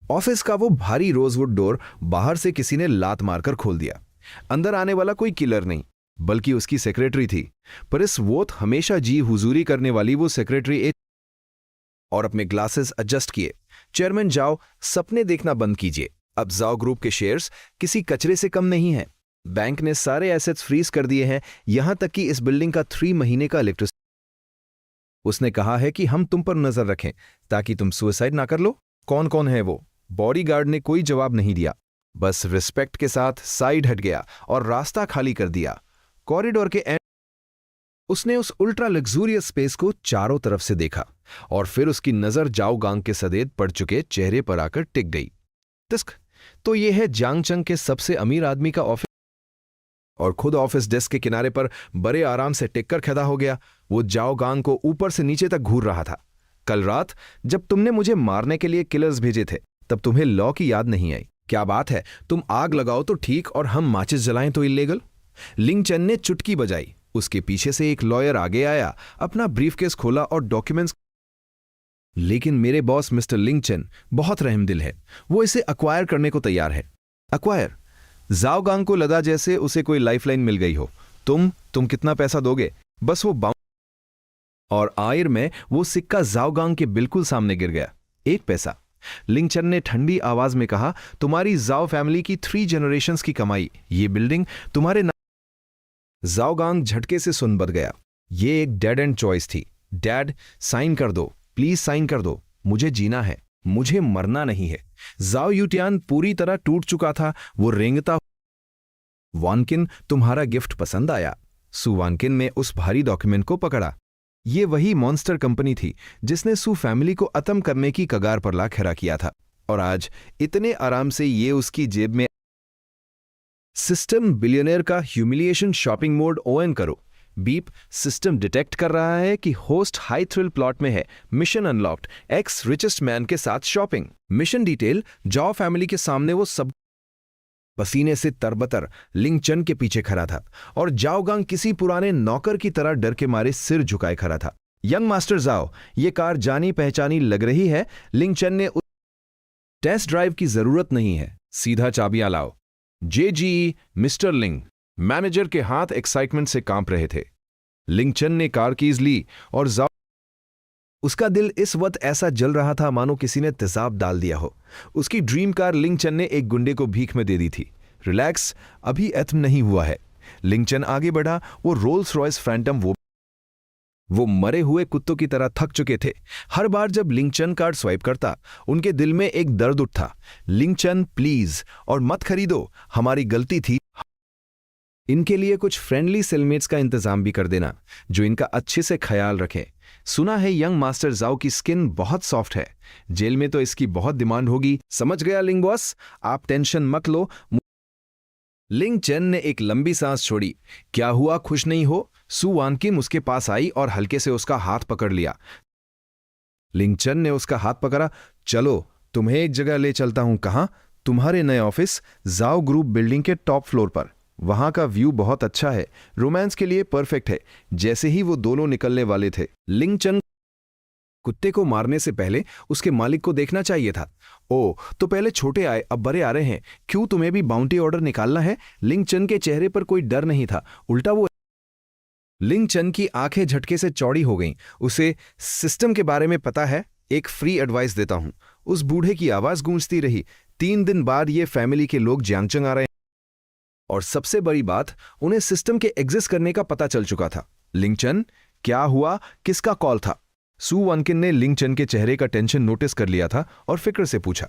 ऑफिस का वो भारी रोजवुड डोर बाहर से किसी ने लात मारकर खोल दिया। अंदर आने वाला कोई किलर नहीं, बल्कि उसकी सेक्रेटरी थी। पर इस वोट हमेशा जी हुजूरी करने वाली वो सेक्रेटरी और अपने ग्लासेस एडजस्ट किए। चेयरमैन जाओ, सपने देखना बंद कीजिए। अब जाओ ग्रुप के शेयर्स किसी कचरे से कम नहीं हैं। बैंक ने सारे एसेट्स फ्रीज कर दिए हैं, यहां तक कि इस बिल्डिंग का 3 महीने का इलेक्ट्रिसिटी। उसने कहा है कि हम तुम पर नजर रखें ताकि तुम सुसाइड ना कर लो। कौन कौन है वो? बॉडीगार्ड ने कोई जवाब नहीं दिया, बस रिस्पेक्ट के साथ साइड हट गया और रास्ता खाली कर दिया। कॉरिडोर के एंड उसने उस अल्ट्रा लग्जूरियस स्पेस को चारों तरफ से देखा और फिर उसकी नजर जाओ गांग के सदेद पड़ चुके चेहरे पर आकर टिक गई। तिस्क, तो ये है जांगचंग के सबसे अमीर आदमी का ऑफिस। और खुद ऑफिस डेस्क के किनारे पर बड़े आराम से टिककर खड़ा हो गया। वो जाओ गांग को ऊपर से नीचे तक घूर रहा था। कल रात जब तुमने मुझे मारने के लिए किलर्स भेजे थे, तब तुम्हें लॉ की याद नहीं आई? क्या बात है, तुम आग लगाओ तो ठीक और हम माचिस जलाएं तो इल्लीगल? लिंग चेन ने चुटकी बजाई। उसके पीछे से एक लॉयर आगे आया, अपना ब्रीफकेस खोला और डॉक्यूमेंट्स। लेकिन मेरे बॉस मिस्टर लिंग चेन बहुत रहमदिल है, वो इसे अक्वायर करने को तैयार है। अक्वायर? जाओगांग को लगा जैसे उसे कोई लाइफलाइन मिल गई हो। तुम कितना पैसा दोगे? बस वो और आयर में वो सिक्का जाओगांग के बिल्कुल सामने गिर गया। 1 पैसा। लिंगचन ने ठंडी आवाज में कहा, तुम्हारी जाओ फैमिली की 3 जनरेशंस की कमाई, ये बिल्डिंग तुम्हारे नाम। जाओगांग झटके से सुन बद गया। ये एक डेड एंड चॉइस थी। डैड, साइन कर दो, प्लीज साइन कर दो, मुझे जीना है, मुझे मरना नहीं है। जाओ यूटियान पूरी तरह टूट चुका था। वो रेंगता, वानकिन, तुम्हारा गिफ्ट पसंद आया। सु वानकिन ने उस भारी डॉक्यूमेंट को पकड़ा। ये वही मॉन्स्टर कंपनी थी जिसने सु फैमिली को खत्म करने की कगार पर ला खड़ा किया था, और आज इतने आराम से ये उसकी जेब में। सिस्टम बिलियनियर का ह्यूमिलिएशन शॉपिंग मोड ऑन करो। बीप। सिस्टम डिटेक्ट कर रहा है कि होस्ट हाई थ्रिल प्लॉट में है। Mission unlocked, x richest man के साथ शॉपिंग। मिशन डिटेल, जाओ फैमिली के सामने वो सब पसीने से तरबतर लिंगचन के पीछे खड़ा था, और जाओगांग किसी पुराने नौकर की तरह डर के मारे सिर झुकाए खड़ा था। यंग मास्टर जाओ, ये कार जानी पहचानी लग रही है। लिंगचन ने टेस्ट ड्राइव की जरूरत नहीं है, सीधा चाबियां लाओ। जेजी, मिस्टर लिंग। मैनेजर के हाथ एक्साइटमेंट से कांप रहे थे। लिंगचन ने कार कीज ली और जाओ। उसका दिल इस वक्त ऐसा जल रहा था मानो किसी ने तेजाब डाल दिया हो। उसकी ड्रीम कार लिंगचन ने एक गुंडे को भीख में दे दी थी। रिलैक्स, अभी एथम नहीं हुआ है। लिंगचन आगे बढ़ा। वो रोल्स रॉयस फैंटम, वो मरे हुए कुत्तों की तरह थक चुके थे। हर बार जब लिंगचन कार्ड स्वाइप करता, उनके दिल में एक दर्द उठता। लिंगचन, प्लीज, और मत खरीदो, हमारी गलती थी। इनके लिए कुछ फ्रेंडली सेलमेट्स का इंतजाम भी कर देना, जो इनका अच्छे से ख्याल रखें। सुना है यंग मास्टर जाओ की स्किन बहुत सॉफ्ट है, जेल में तो इसकी बहुत डिमांड होगी। समझ गया लिंग बॉस, आप टेंशन मत लो। लिंग चेन ने एक लंबी सांस छोड़ी। क्या हुआ, खुश नहीं हो? सु वानकिन उसके पास आई और हल्के से उसका हाथ पकड़ लिया। लिंगचन ने उसका हाथ पकड़ा। चलो, तुम्हें एक जगह ले चलता हूं। कहां? तुम्हारे नए ऑफिस, जाओ ग्रुप बिल्डिंग के टॉप फ्लोर पर। वहां का व्यू बहुत अच्छा है, रोमांस के लिए परफेक्ट है। जैसे ही वो दोनों निकलने वाले थे, लिंगचन, कुत्ते को मारने से पहले उसके मालिक को देखना चाहिए था। ओ, तो पहले छोटे आए, अब बड़े आ रहे हैं। क्यों, तुम्हें भी बाउंटी ऑर्डर निकालना है? लिंगचन के चेहरे पर कोई डर नहीं था, उल्टा वो। लिंगचन की आंखें झटके से चौड़ी हो गईं। उसे सिस्टम के बारे में पता है, एक फ्री एडवाइस देता हूं। उस बूढ़े की आवाज गूंजती रही। 3 दिन बाद ये फैमिली के लोग जियांगचंग आ रहे हैं, और सबसे बड़ी बात, उन्हें सिस्टम के एग्जिस्ट करने का पता चल चुका था। लिंगचन, क्या हुआ? किसका कॉल था? सु वानकिन ने लिंगचन के चेहरे का टेंशन नोटिस कर लिया था और फिक्र से पूछा।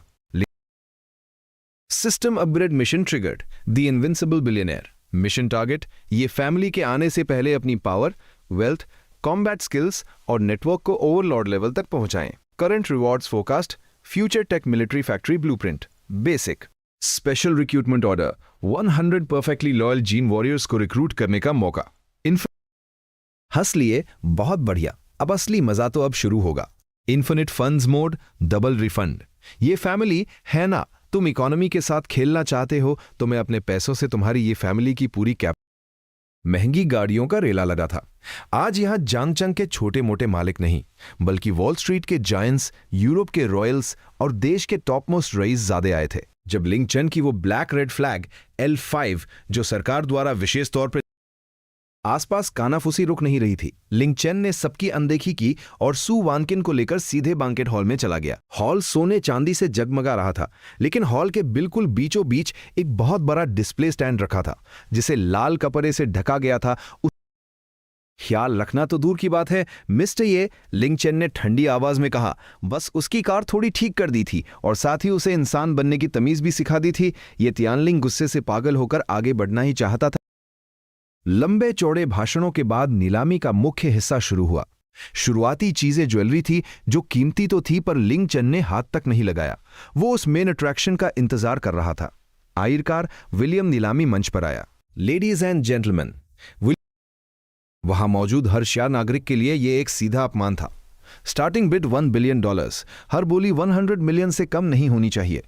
System upgrade mission triggered, the invincible billionaire. Mission target, ये फैमिली के आने से पहले अपनी पावर, वेल्थ, कॉम्बैट स्किल्स और नेटवर्क को ओवरलॉर्ड लेवल तक पहुंचाएं। Current rewards forecast, future tech military factory blueprint. Basic special recruitment order, 100 perfectly loyal gene warriors को रिक्रूट करने का मौका। हंस लिए, बहुत बढ़िया। अब असली मजा तो अब शुरू होगा। Infinite funds mode, double refund. ये फैमिली है ना, तुम इकोनॉमी के साथ खेलना चाहते हो तो मैं अपने पैसों से तुम्हारी ये फैमिली की पूरी कैप। महंगी गाड़ियों का रेला लगा था। आज यहां जियांगचंग के छोटे मोटे मालिक नहीं, बल्कि वॉल स्ट्रीट के जायंट्स, यूरोप के रॉयल्स और देश के टॉप मोस्ट रईस ज़्यादा आए थे। जब लिंगचन की वो ब्लैक रेड फ्लैग L5, जो सरकार द्वारा विशेष तौर पर आसपास कानाफूसी रुक नहीं रही थी, लिंगचन ने सबकी अनदेखी की और सु वानकिन को लेकर सीधे बैंकेट हॉल में चला गया। हॉल सोने चांदी से जगमगा रहा था, लेकिन हॉल के बिल्कुल बीचों बीच एक बहुत बड़ा डिस्प्ले स्टैंड रखा था, जिसे लाल कपड़े से ढका गया था। ख्याल रखना तो दूर की बात है, मिस्टर ये, लिंगचन ने ठंडी आवाज में कहा। बस उसकी कार थोड़ी ठीक कर दी थी और साथ ही उसे इंसान बनने की तमीज भी सिखा दी थी। ये तियानलिंग गुस्से से पागल होकर आगे बढ़ना ही चाहता था। लंबे चौड़े भाषणों के बाद नीलामी का मुख्य हिस्सा शुरू हुआ। शुरुआती चीजें ज्वेलरी थी, जो कीमती तो थी, पर लिंगचन ने हाथ तक नहीं लगाया। वो उस मेन अट्रैक्शन का इंतजार कर रहा था। आखिरकार विलियम नीलामी मंच पर आया। लेडीज एंड जेंटलमैन, वहां मौजूद हर शाह नागरिक के लिए यह एक सीधा अपमान था। स्टार्टिंग बिड $1 बिलियन, हर बोली 100 मिलियन से कम नहीं होनी चाहिए।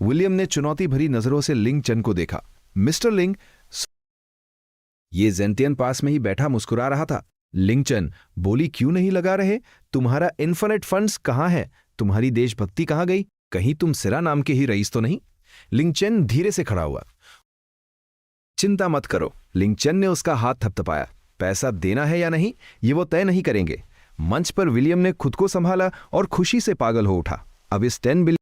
विलियम ने चुनौती भरी नजरों से लिंगचन को देखा। मिस्टर लिंग, ये जेंटियन पास में ही बैठा मुस्कुरा रहा था। लिंगचन, बोली क्यों नहीं लगा रहे? तुम्हारा इन्फिनिट फंड्स कहां है? तुम्हारी देशभक्ति कहां गई? कहीं तुम सिरा नाम के ही रईस तो नहीं? लिंगचन धीरे से खड़ा हुआ। चिंता मत करो, लिंगचन ने उसका हाथ थपथपाया। पैसा देना है या नहीं ये वो तय नहीं करेंगे। मंच पर विलियम ने खुद को संभाला और खुशी से पागल हो उठा। अब इस 10 बिलियन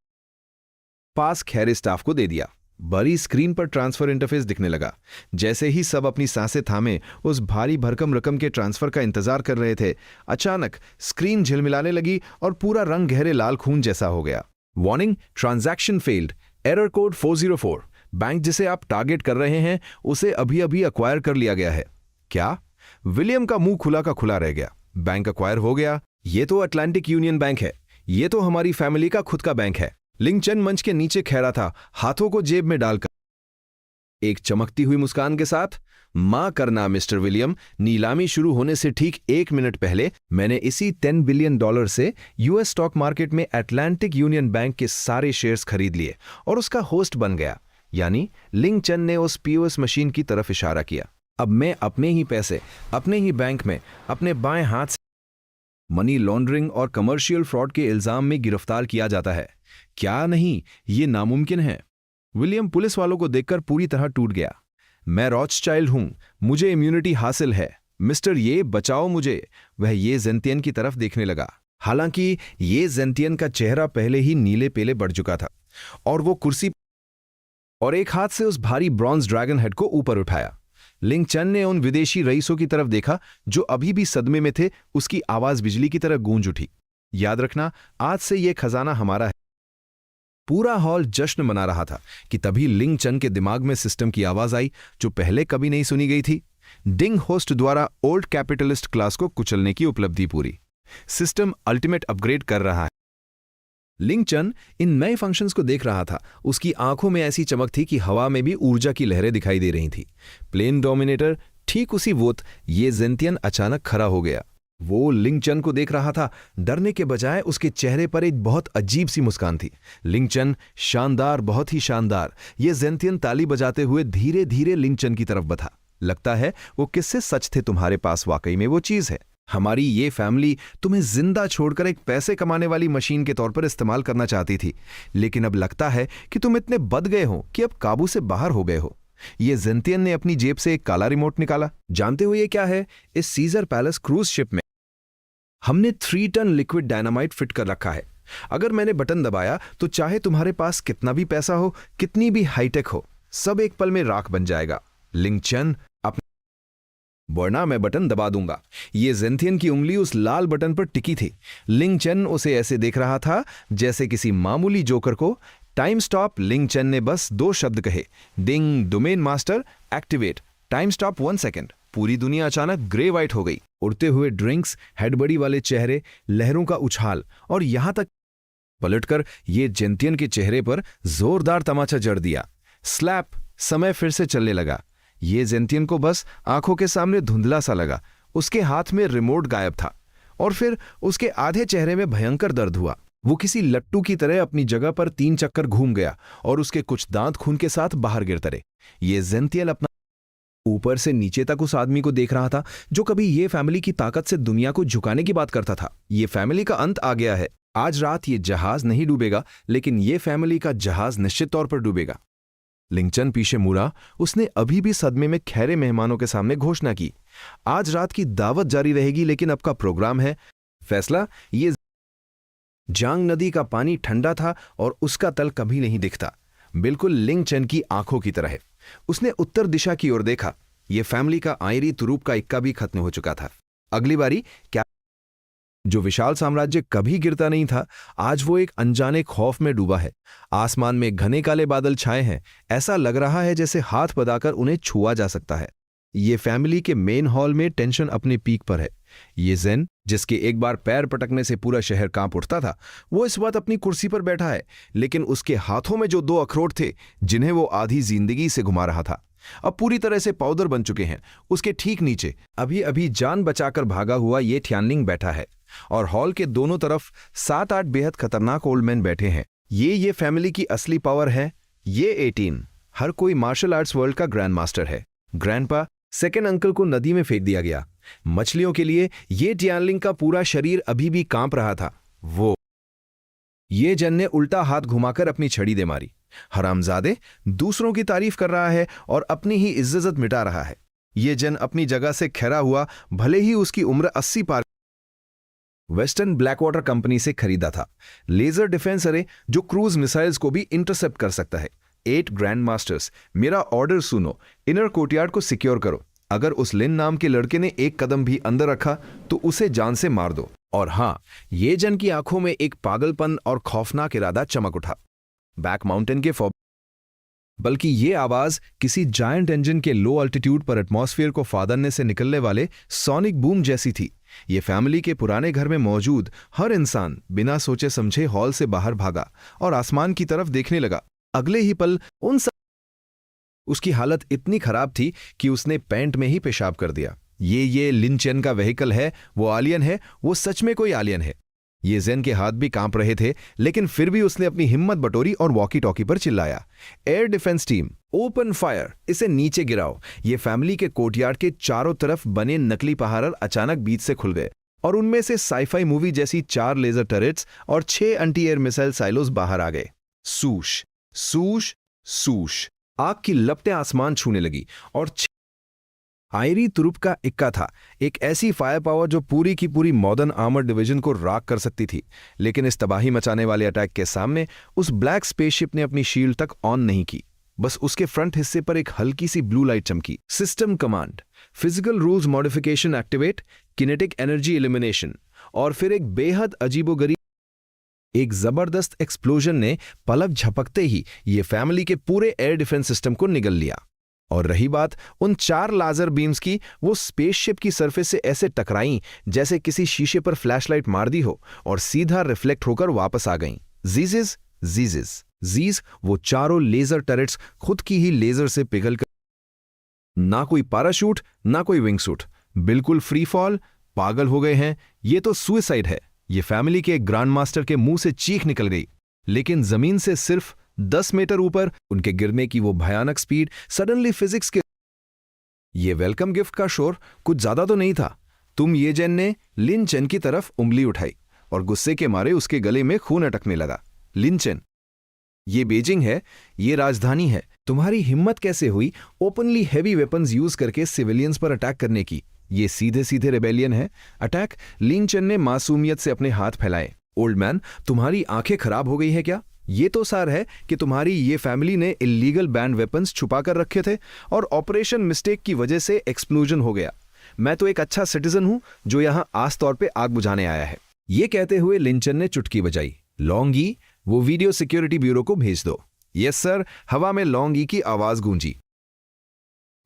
पास खैर स्टाफ को दे दिया। बड़ी स्क्रीन पर ट्रांसफर इंटरफेस दिखने लगा। जैसे ही सब अपनी सांसें थामे उस भारी भरकम रकम के ट्रांसफर का इंतजार कर रहे थे, अचानक स्क्रीन झिलमिलाने लगी और पूरा रंग गहरे लाल खून जैसा हो गया। Warning, transaction failed, error code 404। Bank जिसे आप टारगेट कर रहे हैं उसे अभी अभी अक्वायर कर लिया गया है। क्या? विलियम का मुंह खुला का खुला रह गया। बैंक अक्वायर हो गया? ये तो अटलांटिक यूनियन बैंक है, ये तो हमारी फैमिली का खुद का बैंक है। लिंगचन मंच के नीचे खड़ा था, हाथों को जेब में डालकर एक चमकती हुई मुस्कान के साथ। मां करना मिस्टर विलियम, नीलामी शुरू होने से ठीक 1 मिनट पहले मैंने इसी $10 बिलियन से यूएस स्टॉक मार्केट में अटलांटिक यूनियन बैंक के सारे शेयर्स खरीद लिए और उसका होस्ट बन गया। यानी लिंगचन ने उस पीओएस मशीन की तरफ इशारा किया। अब मैं अपने ही पैसे अपने ही बैंक में अपने बाएं हाथ से मनी लॉन्ड्रिंग और कमर्शियल फ्रॉड के इल्जाम में गिरफ्तार किया जाता है। क्या नहीं, ये नामुमकिन है। विलियम पुलिस वालों को देखकर पूरी तरह टूट गया। मैं रॉथस्चाइल्ड हूं, मुझे इम्यूनिटी हासिल है, मिस्टर ये बचाओ मुझे। वह ये जेंतियन की तरफ देखने लगा। हालांकि ये जेंतियन का चेहरा पहले ही नीले पेले बढ़ चुका था और वो कुर्सी और एक हाथ से उस भारी ब्रॉन्ज ड्रैगन हेड को ऊपर उठाया। लिंगचन ने उन विदेशी रईसों की तरफ देखा जो अभी भी सदमे में थे। उसकी आवाज बिजली की तरह गूंज उठी। याद रखना, आज से यह खजाना हमारा है। पूरा हॉल जश्न मना रहा था कि तभी लिंगचन के दिमाग में सिस्टम की आवाज आई जो पहले कभी नहीं सुनी गई थी। डिंग होस्ट द्वारा ओल्ड कैपिटलिस्ट क्लास को कुचलने की उपलब्धि पूरी। सिस्टम अल्टीमेट अपग्रेड कर रहा है। लिंगचन इन नए फंक्शंस को देख रहा था। उसकी आंखों में ऐसी चमक थी कि हवा में भी ऊर्जा की लहरें दिखाई दे रही थी। प्लेन डोमिनेटर ठीक उसी वक्त ये जेंतियन अचानक खड़ा हो गया। वो लिंगचन को देख रहा था। डरने के बजाय उसके चेहरे पर एक बहुत अजीब सी मुस्कान थी। लिंगचन, शानदार, बहुत ही शानदार। ये जेंतियन ताली बजाते हुए धीरे धीरे लिंगचन की तरफ बढ़ा। लगता है वो किससे सच थे तुम्हारे पास, वाकई में वो चीज है। हमारी ये फैमिली तुम्हें जिंदा छोड़कर एक पैसे कमाने वाली मशीन के तौर पर इस्तेमाल करना चाहती थी, लेकिन अब लगता है कि तुम इतने बद गए हो कि अब काबू से बाहर हो गए हो। ये जेंतियन ने अपनी जेब से एक काला रिमोट निकाला। जानते हो ये क्या है? इस सीजर पैलेस क्रूज शिप में हमने 3 टन लिक्विड डायनामाइट फिट कर रखा है। अगर मैंने बटन दबाया तो चाहे तुम्हारे पास कितना भी पैसा हो, कितनी भी हाईटेक हो, सब एक पल में राख बन जाएगा। लिंगचन, वरना मैं बटन दबा दूंगा। ये जेंतियन की उंगली उस लाल बटन पर टिकी थी। लिंगचन उसे ऐसे देख रहा था जैसे किसी मामूली जोकर को। Time stop. लिंगचन ने बस 2 शब्द कहे, ding, domain master, activate. Time stop 1 second. पूरी दुनिया अचानक ग्रे वाइट हो गई। उड़ते हुए ड्रिंक्स, हेडबड़ी वाले चेहरे, लहरों का उछाल और यहां तक पलटकर ये जेंतियन के चेहरे पर जोरदार तमाचा जड़ दिया। स्लैप। समय फिर से चलने लगा। ये जेंतियन को बस आंखों के सामने धुंधला सा लगा। उसके हाथ में रिमोट गायब था और फिर उसके आधे चेहरे में भयंकर दर्द हुआ। वो किसी लट्टू की तरह अपनी जगह पर 3 चक्कर घूम गया और उसके कुछ दांत खून के साथ बाहर गिर तरे। ये जेंतियन अपना ऊपर से नीचे तक उस आदमी को देख रहा था जो कभी ये फैमिली की ताकत से दुनिया को झुकाने की बात करता था। ये फैमिली का अंत आ गया है। आज रात ये जहाज नहीं डूबेगा, लेकिन ये फैमिली का जहाज निश्चित तौर पर डूबेगा। लिंगचन पीछे मुड़ा। उसने अभी भी सदमे में खैरे मेहमानों के सामने घोषणा की, आज रात की दावत जारी रहेगी, लेकिन अब का प्रोग्राम है फैसला। ये जांग नदी का पानी ठंडा था और उसका तल कभी नहीं दिखता, बिल्कुल लिंगचन की आंखों की तरह। उसने उत्तर दिशा की ओर देखा। यह फैमिली का आयरी तुरूप का इक्का भी खत्म हो चुका था। अगली बारी क्या? जो विशाल साम्राज्य कभी गिरता नहीं था, आज वो एक अनजाने खौफ में डूबा है। आसमान में घने काले बादल छाए हैं। ऐसा लग रहा है जैसे हाथ बधाकर उन्हें छुआ जा सकता है। ये फैमिली के मेन हॉल में टेंशन अपने पीक पर है। ये जेन, जिसके एक बार पैर पटकने से पूरा शहर कांप उठता था, वो इस वक्त अपनी कुर्सी पर बैठा है, लेकिन उसके हाथों में जो 2 अखरोट थे जिन्हें वो आधी जिंदगी से घुमा रहा था, अब पूरी तरह से पाउडर बन चुके हैं। उसके ठीक नीचे अभी अभी जान बचाकर भागा हुआ ये थियानलिंग बैठा है और हॉल के दोनों तरफ 7-8 बेहद खतरनाक ओल्ड मैन बैठे हैं। ये फैमिली की असली पावर है। ये 18, हर कोई मार्शल आर्ट्स वर्ल्ड का ग्रैंड मास्टर है। ग्रैंडपा, सेकेंड अंकल को नदी में फेंक दिया गया। मछलियों के लिए ये टियानलिंग का पूरा शरीर अभी भी कांप रहा था। ये जन ने उल्टा हाथ घुमाकर अपनी छड़ी दे मारी। हरामजादे दूसरों की तारीफ कर रहा है और अपनी ही इज्जत मिटा रहा है। ये जन अपनी जगह से खरा हुआ, भले ही उसकी उम्र 80 पार। वेस्टर्न ब्लैकवाटर कंपनी से खरीदा था लेजर डिफेंस अरे जो क्रूज मिसाइल्स को भी इंटरसेप्ट कर सकता है। 8 ग्रैंड मास्टर्स, मेरा ऑर्डर सुनो, इनर कोर्टयार्ड को सिक्योर करो। अगर उस लिन नाम के लड़के ने एक कदम भी अंदर रखा तो उसे जान से मार दो। और हां, ये जन की आंखों में एक पागलपन और खौफनाक इरादा चमक उठा। बैक माउंटेन के बल्कि ये आवाज किसी जायंट इंजन के लो अल्टीट्यूड पर एटमॉस्फेयर को फादरने से निकलने वाले सोनिक बूम जैसी थी। ये फैमिली के पुराने घर में मौजूद हर इंसान बिना सोचे समझे हॉल से बाहर भागा और आसमान की तरफ देखने लगा। अगले ही पल उसकी हालत इतनी खराब थी कि उसने पैंट में ही पेशाब कर दिया। ये लिन चेन का व्हीकल है, वो एलियन है, वो सच में कोई एलियन है। ये जेन के हाथ भी कांप रहे थे, लेकिन फिर भी उसने अपनी हिम्मत बटोरी और वॉकी टॉकी पर चिल्लाया, air defence team open fire, इसे नीचे गिराओ। ये फैमिली के कोर्टयार्ड के चारों तरफ बने नकली पहाड़ अचानक बीच से खुल गए और उनमें से साइफाई मूवी जैसी 4 लेजर टर्रेट्स और 6 एंटी एयर मिसाइल साइलोज बाहर आ गए। सूश सूश सूश, आग की लपटें आसमान छूने लगी और आयरी तुरुप का इक्का था, एक ऐसी फायर पावर जो पूरी की पूरी मॉडर्न आर्मर डिवीजन को राख कर सकती थी। लेकिन इस तबाही मचाने वाले अटैक के सामने उस ब्लैक स्पेसशिप ने अपनी शील्ड तक ऑन नहीं की। बस उसके फ्रंट हिस्से पर एक हल्की सी ब्लू लाइट चमकी। System command, physical rules modification activate, kinetic energy elimination. और फिर एक बेहद अजीबोगरीब एक जबरदस्त एक्सप्लोजन ने पलक झपकते ही ये फैमिली के पूरे एयर डिफेंस सिस्टम को निगल लिया। और रही बात उन 4 लाजर बीम्स की, वो स्पेसशिप की सरफेस से ऐसे टकराईं जैसे किसी शीशे पर फ्लैशलाइट मार दी हो और सीधा रिफ्लेक्ट होकर वापस आ गईं। जीज वो चारों लेजर टर्रेट्स खुद की ही लेजर से पिघलकर, ना कोई पैराशूट ना कोई विंग सूट, बिल्कुल फ्री फॉल। पागल हो गए हैं, ये तो सुसाइड है। ये फैमिली के ग्रैंड मास्टर के मुंह से चीख निकल गई, लेकिन जमीन से सिर्फ 10 मीटर ऊपर उनके गिरने की वो भयानक स्पीड सडनली फिजिक्स के। ये वेलकम गिफ्ट का शोर कुछ ज्यादा तो नहीं था। तुम ये जेन ने लिन चेन की तरफ उंगली उठाई और गुस्से के मारे उसके गले में खून अटकने लगा। लिन चेन, ये बीजिंग है, ये राजधानी है। तुम्हारी हिम्मत कैसे हुई ओपनली हैवी वेपन्स यूज करके सिविलियंस पर अटैक करने की? ये सीधे सीधे रेबेलियन है। अटैक। लिन चेन ने मासूमियत से अपने हाथ फैलाए। ओल्ड मैन, तुम्हारी आंखें खराब हो गई है क्या? ये तो सार है कि तुम्हारी ये फैमिली ने इलीगल बैंड वेपन्स छुपा कर रखे थे और ऑपरेशन मिस्टेक की वजह से एक्सप्लोजन हो गया। मैं तो एक अच्छा सिटीजन हूं जो यहां आस तौर पे आग बुझाने आया है। ये कहते हुए लिन चेन ने चुटकी बजाई। लॉन्गी, वो वीडियो सिक्योरिटी ब्यूरो को भेज दो। Yes sir. हवा में लॉन्गी की आवाज गूंजी।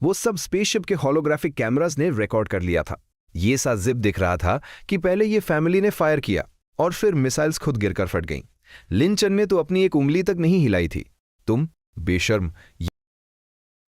वो सब स्पेसशिप के होलोग्राफिक कैमरास ने रिकॉर्ड कर लिया था। ये सा जिप दिख रहा था कि पहले ये फैमिली ने फायर किया और फिर मिसाइल्स खुद गिरकर फट गईं। लिन चेन ने तो अपनी एक उंगली तक नहीं हिलाई थी। तुम बेशर्म।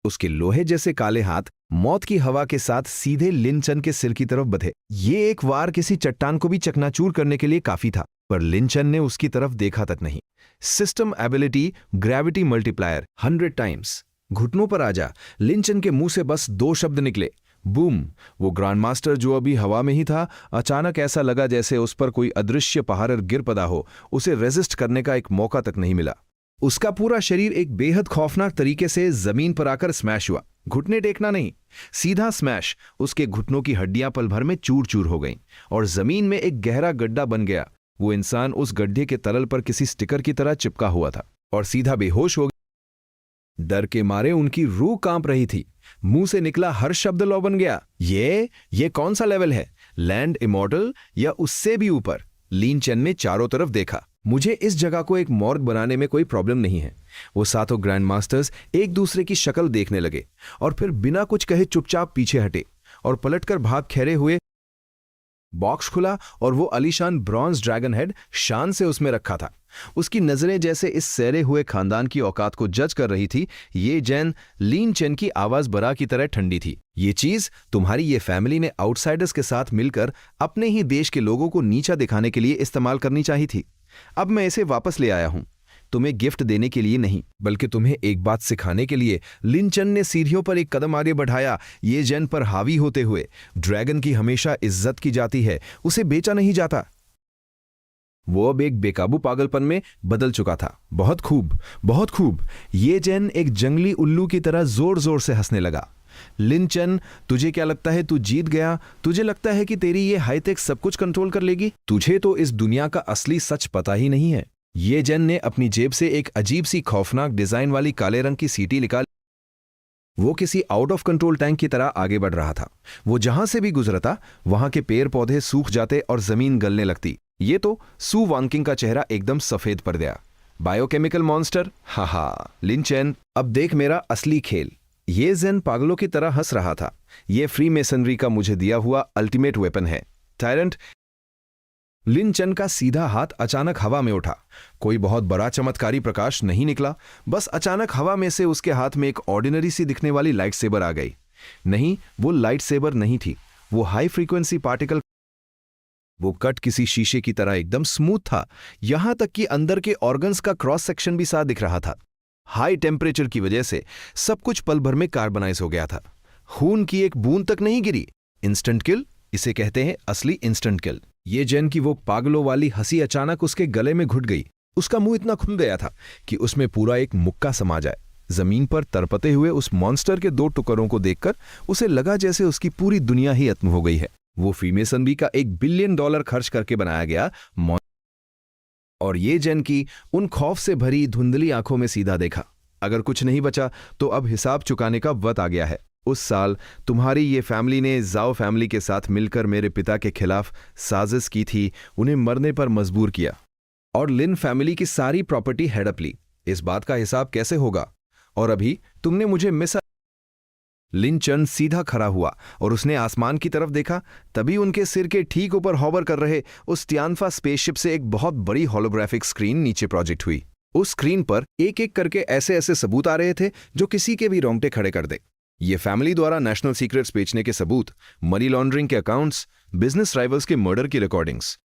उसके लोहे जैसे काले हाथ मौत की हवा के साथ सीधे लिन चेन के सिर की तरफ बढ़े। ये एक वार किसी चट्टान को भी चकनाचूर करने के लिए काफी था, पर लिन चेन ने उसकी तरफ देखा तक नहीं। System ability gravity multiplier 100 times. घुटनों पर आ जा। लिन चेन के मुंह से बस 2 शब्द निकले, बूम। वो ग्रैंड मास्टर जो अभी हवा में ही था, अचानक ऐसा लगा जैसे उस पर कोई अदृश्य पहाड़ गिर पड़ा हो। उसे रेजिस्ट करने का एक मौका तक नहीं मिला। उसका पूरा शरीर एक बेहद खौफनाक तरीके से जमीन पर आकर स्मैश हुआ। घुटने टेकना नहीं, सीधा स्मैश। उसके घुटनों की हड्डियां पल भर में चूर चूर हो गईं और जमीन में एक गहरा गड्ढा बन गया। वो इंसान उस गड्ढे के तलल पर किसी स्टिकर की तरह चिपका हुआ था और सीधा बेहोश हो गया। डर के मारे उनकी रूह कांप रही थी। मुंह से निकला हर शब्द लौ बन गया। ये कौन सा लेवल है? लैंड इमॉर्टल या उससे भी ऊपर? लिन चेन ने चारों तरफ देखा। मुझे इस जगह को एक मॉर्ग बनाने में कोई प्रॉब्लम नहीं है। वो सातों ग्रैंड मास्टर्स एक दूसरे की शक्ल देखने लगे और फिर बिना कुछ कहे चुपचाप पीछे हटे और पलटकर भाग खैरे हुए। बॉक्स खुला और वो आलीशान ब्रॉन्ज ड्रैगन हेड शान से उसमें रखा था। उसकी नजरें जैसे इस सैरे हुए खानदान की औकात को जज कर रही थी। ये जैन लिन चेन की आवाज बरा की तरह ठंडी थी। ये चीज तुम्हारी ये फैमिली ने आउटसाइडर्स के साथ मिलकर अपने ही देश के लोगों को नीचा दिखाने के लिए इस्तेमाल करनी चाहिए थी। अब मैं इसे वापस ले आया हूं, तुम्हें गिफ्ट देने के लिए नहीं, बल्कि तुम्हें एक बात सिखाने के लिए। लिन चेन ने सीढ़ियों पर एक कदम आगे बढ़ाया, ये जैन पर हावी होते हुए। ड्रैगन की हमेशा इज्जत की जाती है, उसे बेचा नहीं जाता। वो अब एक बेकाबू पागलपन में बदल चुका था। बहुत खूब, बहुत खूब। ये जेन एक जंगली उल्लू की तरह जोर जोर से हंसने लगा। लिन चेन, तुझे क्या लगता है तू जीत गया? तुझे लगता है कि तेरी ये हाईटेक सब कुछ कंट्रोल कर लेगी? तुझे तो इस दुनिया का असली सच पता ही नहीं है। ये जेन ने अपनी जेब से एक अजीब सी खौफनाक डिजाइन वाली काले रंग की सीटी निकाली। वो किसी आउट ऑफ कंट्रोल टैंक की तरह आगे बढ़ रहा था। वो जहां से भी गुजरता वहां के पेड़ पौधे सूख जाते और जमीन गलने लगती। ये तो सू वांकिंग का चेहरा एकदम सफेद पड़ गया। बायोकेमिकल मॉन्स्टर, हा लिन चेन, अब देख मेरा असली खेल। ये जेन पागलों की तरह हंस रहा था। ये फ्री मेसनरी का मुझे दिया हुआ अल्टीमेट वेपन है, टायरेंट। लिन चेन का सीधा हाथ अचानक हवा में उठा। कोई बहुत बड़ा चमत्कारी प्रकाश नहीं निकला, बस अचानक हवा में से उसके हाथ में एक ऑर्डिनरी सी दिखने वाली लाइट सेबर आ गई। नहीं, वो लाइट सेबर नहीं थी, वो हाई फ्रीक्वेंसी पार्टिकल। वो कट किसी शीशे की तरह एकदम स्मूथ था, यहां तक कि अंदर के ऑर्गन्स का क्रॉस सेक्शन भी साफ दिख रहा था। हाई टेम्परेचर की वजह से सब कुछ पल भर में कार्बनाइज हो गया था। खून की एक बूंद तक नहीं गिरी। इंस्टेंट किल, इसे कहते हैं असली इंस्टेंट किल। ये जेन की वो पागलों वाली हंसी अचानक उसके गले में घुट गई। उसका मुंह इतना खुल गया था कि उसमें पूरा एक मुक्का समा जाए। जमीन पर तरपते हुए उस मॉन्स्टर के 2 टुकड़ों को देखकर उसे लगा जैसे उसकी पूरी दुनिया ही खत्म हो गई है। वो फ्रीमेसनरी का $1 बिलियन खर्च करके बनाया गया और ये जेन की उन खौफ से भरी धुंधली आंखों में सीधा देखा। अगर कुछ नहीं बचा तो अब हिसाब चुकाने का वक्त आ गया है। उस साल तुम्हारी ये फैमिली ने जाओ फैमिली के साथ मिलकर मेरे पिता के खिलाफ साजिश की थी, उन्हें मरने पर मजबूर किया और लिन फैमिली की सारी प्रॉपर्टी हड़प ली। इस बात का हिसाब कैसे होगा? और अभी तुमने मुझे लिन चेन सीधा खड़ा हुआ और उसने आसमान की तरफ देखा। तभी उनके सिर के ठीक ऊपर हॉवर कर रहे उस तियानफा स्पेसशिप से एक बहुत बड़ी होलोग्राफिक स्क्रीन नीचे प्रोजेक्ट हुई। उस स्क्रीन पर एक एक करके ऐसे ऐसे सबूत आ रहे थे जो किसी के भी रोंगटे खड़े कर दे। ये फैमिली द्वारा नेशनल सीक्रेट्स बेचने के सबूत, मनी लॉन्ड्रिंग के अकाउंट्स, बिजनेस राइवल्स के मर्डर की रिकॉर्डिंग्स।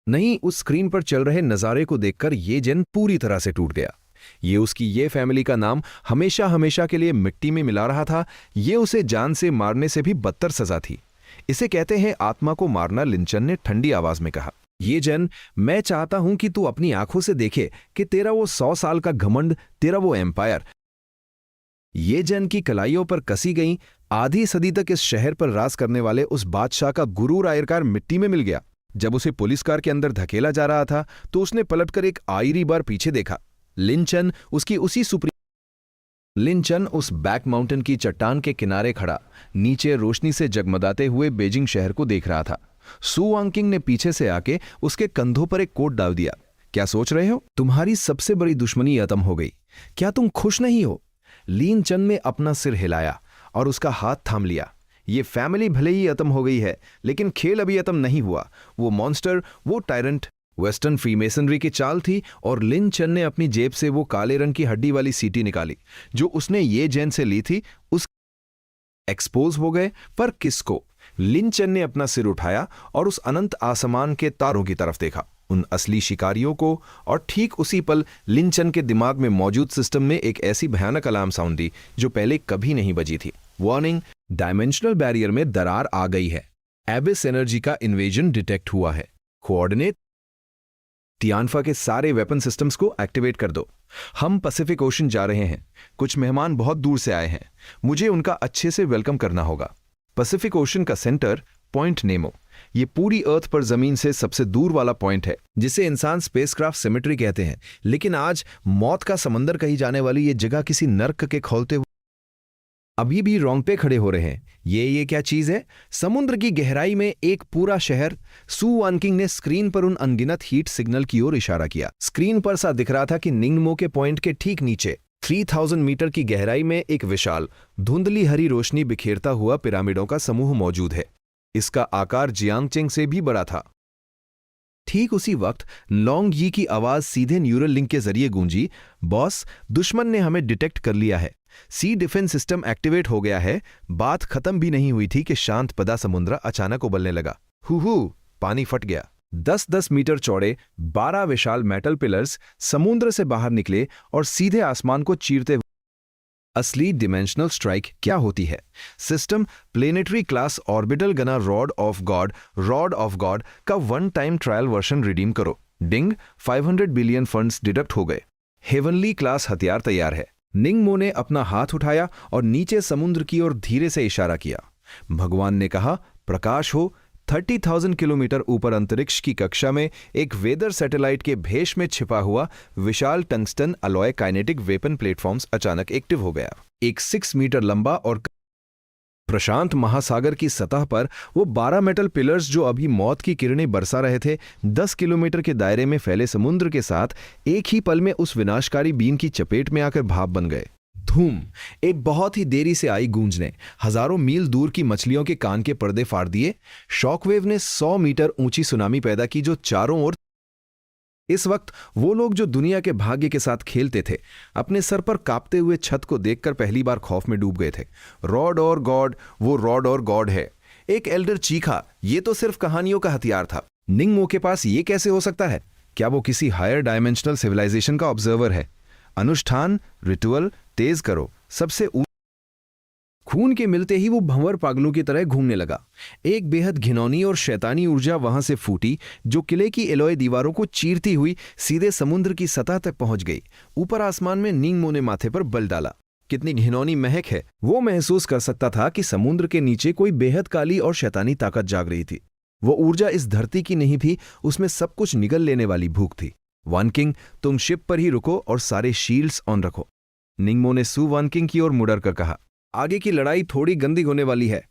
नहीं, उस स्क्रीन पर चल रहे नजारे को देखकर ये जेन पूरी तरह से टूट गया। ये उसकी ये फैमिली का नाम हमेशा हमेशा के लिए मिट्टी में मिला रहा था। ये उसे जान से मारने से भी बदतर सजा थी। इसे कहते हैं आत्मा को मारना, लिन चेन ने ठंडी आवाज में कहा। ये जेन, मैं चाहता हूं कि तू अपनी आंखों से देखे कि तेरा वो 100 साल का घमंड, तेरा वो एम्पायर। ये जेन की कलाइयों पर कसी गई आधी सदी तक इस शहर पर राज करने वाले उस बादशाह का गुरूर आयरकार मिट्टी में मिल गया। जब उसे पुलिस कार के अंदर धकेला जा रहा था तो उसने पलटकर एक आखिरी बार पीछे देखा। लिन चेन उस बैक माउंटेन की चट्टान के किनारे खड़ा नीचे रोशनी से जगमगाते हुए बेजिंग शहर को देख रहा था। सू वांकिंग ने पीछे से आके उसके कंधों पर एक कोट डाल दिया। क्या सोच रहे हो? तुम्हारी सबसे बड़ी दुश्मनी खत्म हो गई। क्या तुम खुश नहीं हो? लिन चेन ने अपना सिर हिलाया और उसका हाथ थाम लिया। ये फैमिली भले ही खत्म हो गई है, लेकिन खेल अभी खत्म नहीं हुआ। वो मॉन्स्टर, वो टायरेंट वेस्टर्न फ्रीमेसनरी की चाल थी और लिन चेन ने अपनी जेब से वो काले रंग की हड्डी वाली सीटी निकाली जो उसने ये जेन से ली थी। उस एक्सपोज हो गए, पर किसको? लिन चेन ने अपना सिर उठाया और उस अनंत आसमान के तारों की तरफ देखा, उन असली शिकारियों को। और ठीक उसी पल लिन चेन के दिमाग में मौजूद सिस्टम में एक ऐसी भयानक अलार्म साउंड दी जो पहले कभी नहीं बजी थी। वार्निंग, डायमेंशनल बैरियर में दरार आ गई है। एबिस एनर्जी का इन्वेजन डिटेक्ट हुआ है। कोऑर्डिनेट, तियानफा के सारे वेपन सिस्टम्स को एक्टिवेट कर दो। हम पैसिफिक ओशन जा रहे हैं। कुछ मेहमान बहुत दूर से आए हैं, मुझे उनका अच्छे से वेलकम करना होगा। पैसिफिक ओशन का सेंटर पॉइंट नेमो, ये पूरी अर्थ पर जमीन से सबसे दूर वाला पॉइंट है, जिसे इंसान स्पेसक्राफ्ट सिमेट्री कहते हैं। लेकिन आज मौत का समंदर कही जाने वाली ये जगह किसी नर्क के खोलते हुए अभी भी रोंगटे खड़े हो रहे हैं। ये क्या चीज है? समुद्र की गहराई में एक पूरा शहर। सू वांकिंग ने स्क्रीन पर उन अनगिनत हीट सिग्नल की ओर इशारा किया। स्क्रीन पर सा दिख रहा था कि निंगमो के पॉइंट के ठीक नीचे 3000 मीटर की गहराई में एक विशाल धुंधली हरी रोशनी बिखेरता हुआ पिरामिडों का समूह मौजूद है। इसका आकार जियांगचेंग से भी बड़ा था। ठीक उसी वक्त लॉन्ग यी की आवाज सीधे न्यूरल लिंक के जरिए गूंजी। बॉस, दुश्मन ने हमें डिटेक्ट कर लिया है। सी डिफेंस सिस्टम एक्टिवेट हो गया है। बात खत्म भी नहीं हुई थी कि शांत पदा समुद्र अचानक उबलने लगा। पानी फट गया। 10-10 मीटर चौड़े 12 विशाल मेटल पिलर्स समुद्र से बाहर निकले और सीधे आसमान को चीरते असली डिमेंशनल स्ट्राइक क्या होती है। सिस्टम प्लेनेटरी क्लास ऑर्बिटल गना रॉड ऑफ गॉड का one time trial version redeem करो। डिंग 500 बिलियन फंड्स डिडक्ट हो गए। हेवनली क्लास हथियार तैयार है। निंगमो ने अपना हाथ उठाया और नीचे समुद्र की ओर धीरे से इशारा किया। भगवान ने कहा, प्रकाश हो। 30,000 किलोमीटर ऊपर अंतरिक्ष की कक्षा में एक वेदर सैटेलाइट के भेष में छिपा हुआ विशाल tungsten alloy kinetic weapon platforms अचानक एक्टिव हो गया। एक 6 मीटर लंबा और प्रशांत महासागर की सतह पर वो 12 मेटल पिलर्स जो अभी मौत की किरणें बरसा रहे थे, 10 किलोमीटर के दायरे में फैले समुद्र के साथ एक ही पल में उस विनाशकारी बीम की चपेट में आकर भाप बन गए। धूम! एक बहुत ही देरी से आई गूंज ने हजारों मील दूर की मछलियों के कान के पर्दे फाड़ दिए। शॉकवेव ने 100 मीटर ऊंची सुनामी पैदा की जो चारों ओर। इस वक्त वो लोग जो दुनिया के भाग्य के साथ खेलते थे, अपने सर पर कांपते हुए छत को देखकर पहली बार खौफ में डूब गए थे। रॉड और गॉड, वो रॉड और गॉड है। एक एल्डर चीखा, ये तो सिर्फ कहानियों का हथियार था। निंगमो के पास ये कैसे हो सकता है? क्या वो किसी हायर डायमेंशनल सिविलाइजेशन का ऑब्जर्वर है? अनुष्ठान, रिचुअल तेज करो। सबसे खून के मिलते ही वो भंवर पागलों की तरह घूमने लगा। एक बेहद घिनौनी और शैतानी ऊर्जा वहां से फूटी जो किले की एलॉय दीवारों को चीरती हुई सीधे समुद्र की सतह तक पहुंच गई। ऊपर आसमान में निंगमो ने माथे पर बल डाला। कितनी घिनौनी महक है! वो महसूस कर सकता था कि समुद्र के नीचे कोई बेहद काली और शैतानी ताकत जाग रही थी। वो ऊर्जा इस धरती की नहीं थी, उसमें सब कुछ निगल लेने वाली भूख थी। वन किंग, तुम शिप पर ही रुको और सारे शील्ड्स ऑन रखो। निंगमो ने सू वन किंग की ओर मुड़कर कहा, आगे की लड़ाई थोड़ी गंदी होने वाली है।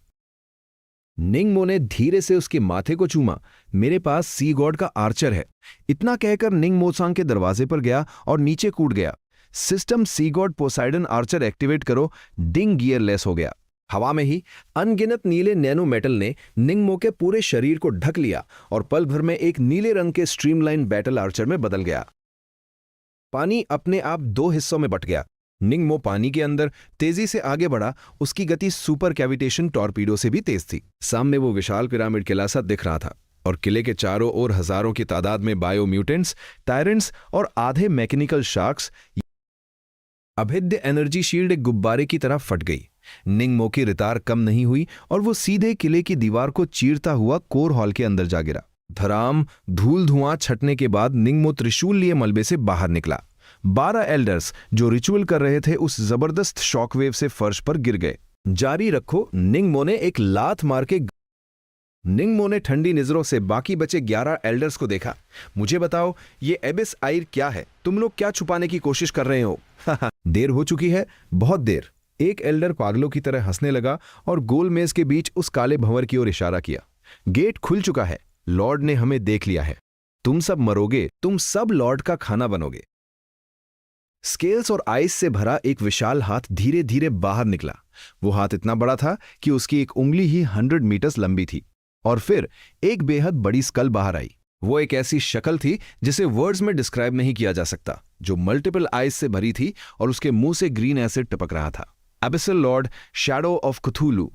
निंगमो ने धीरे से उसके माथे को चूमा। मेरे पास सी गॉड का आर्चर है। इतना कहकर निंगमोसांग के दरवाजे पर गया और नीचे कूद गया। सिस्टम सी गॉड पोसाइडन आर्चर एक्टिवेट करो। डिंग गियरलेस हो गया। हवा में ही अनगिनत नीले नैनो मेटल ने निंगमो के पूरे शरीर को ढक लिया और पल भर में एक नीले रंग के स्ट्रीमलाइन बैटल आर्चर में बदल गया। पानी अपने आप 2 हिस्सों में बट गया। निंगमो पानी के अंदर तेजी से आगे बढ़ा। उसकी गति सुपर कैविटेशन टॉर्पीडो से भी तेज थी। सामने वो विशाल पिरामिड किला सा दिख रहा था और किले के चारों ओर हजारों की तादाद में बायो म्यूटेंट्स, टायरेंट्स और आधे मैकेनिकल शार्क्स। अभेद्य एनर्जी शील्ड एक गुब्बारे की तरह फट गई। निंगमो की रितार कम नहीं हुई और वो सीधे किले की दीवार को चीरता हुआ कोर हॉल के अंदर जा गिरा। धराम धूल धुआं छटने के बाद निंगमो त्रिशूल लिए मलबे से बाहर निकला। 12 एल्डर्स जो रिचुअल कर रहे थे उस जबरदस्त शॉकवेव से फर्श पर गिर गए। जारी रखो, निंगमो ने एक लात मार के। निंगमो ने ठंडी नजरों से बाकी बचे 11 एल्डर्स को देखा। मुझे बताओ, ये एबिस आयर क्या है? तुम लोग क्या छुपाने की कोशिश कर रहे हो? देर हो चुकी है, बहुत देर। एक एल्डर पागलों की तरह हंसने लगा और गोल मेज के बीच उस काले भंवर की ओर इशारा किया। गेट खुल चुका है। लॉर्ड ने हमें देख लिया है। तुम सब मरोगे। तुम सब लॉर्ड का खाना बनोगे। स्केल्स और आइस से भरा एक विशाल हाथ धीरे धीरे बाहर निकला। वो हाथ इतना बड़ा था कि उसकी एक उंगली ही 100 मीटर्स लंबी थी। और फिर एक बेहद बड़ी स्कल बाहर आई। वो एक ऐसी शक्ल थी जिसे वर्ड्स में डिस्क्राइब नहीं किया जा सकता, जो मल्टीपल आइस से भरी थी और उसके मुंह से ग्रीन एसिड टपक रहा था। Abyssal lord, shadow of Cthulhu.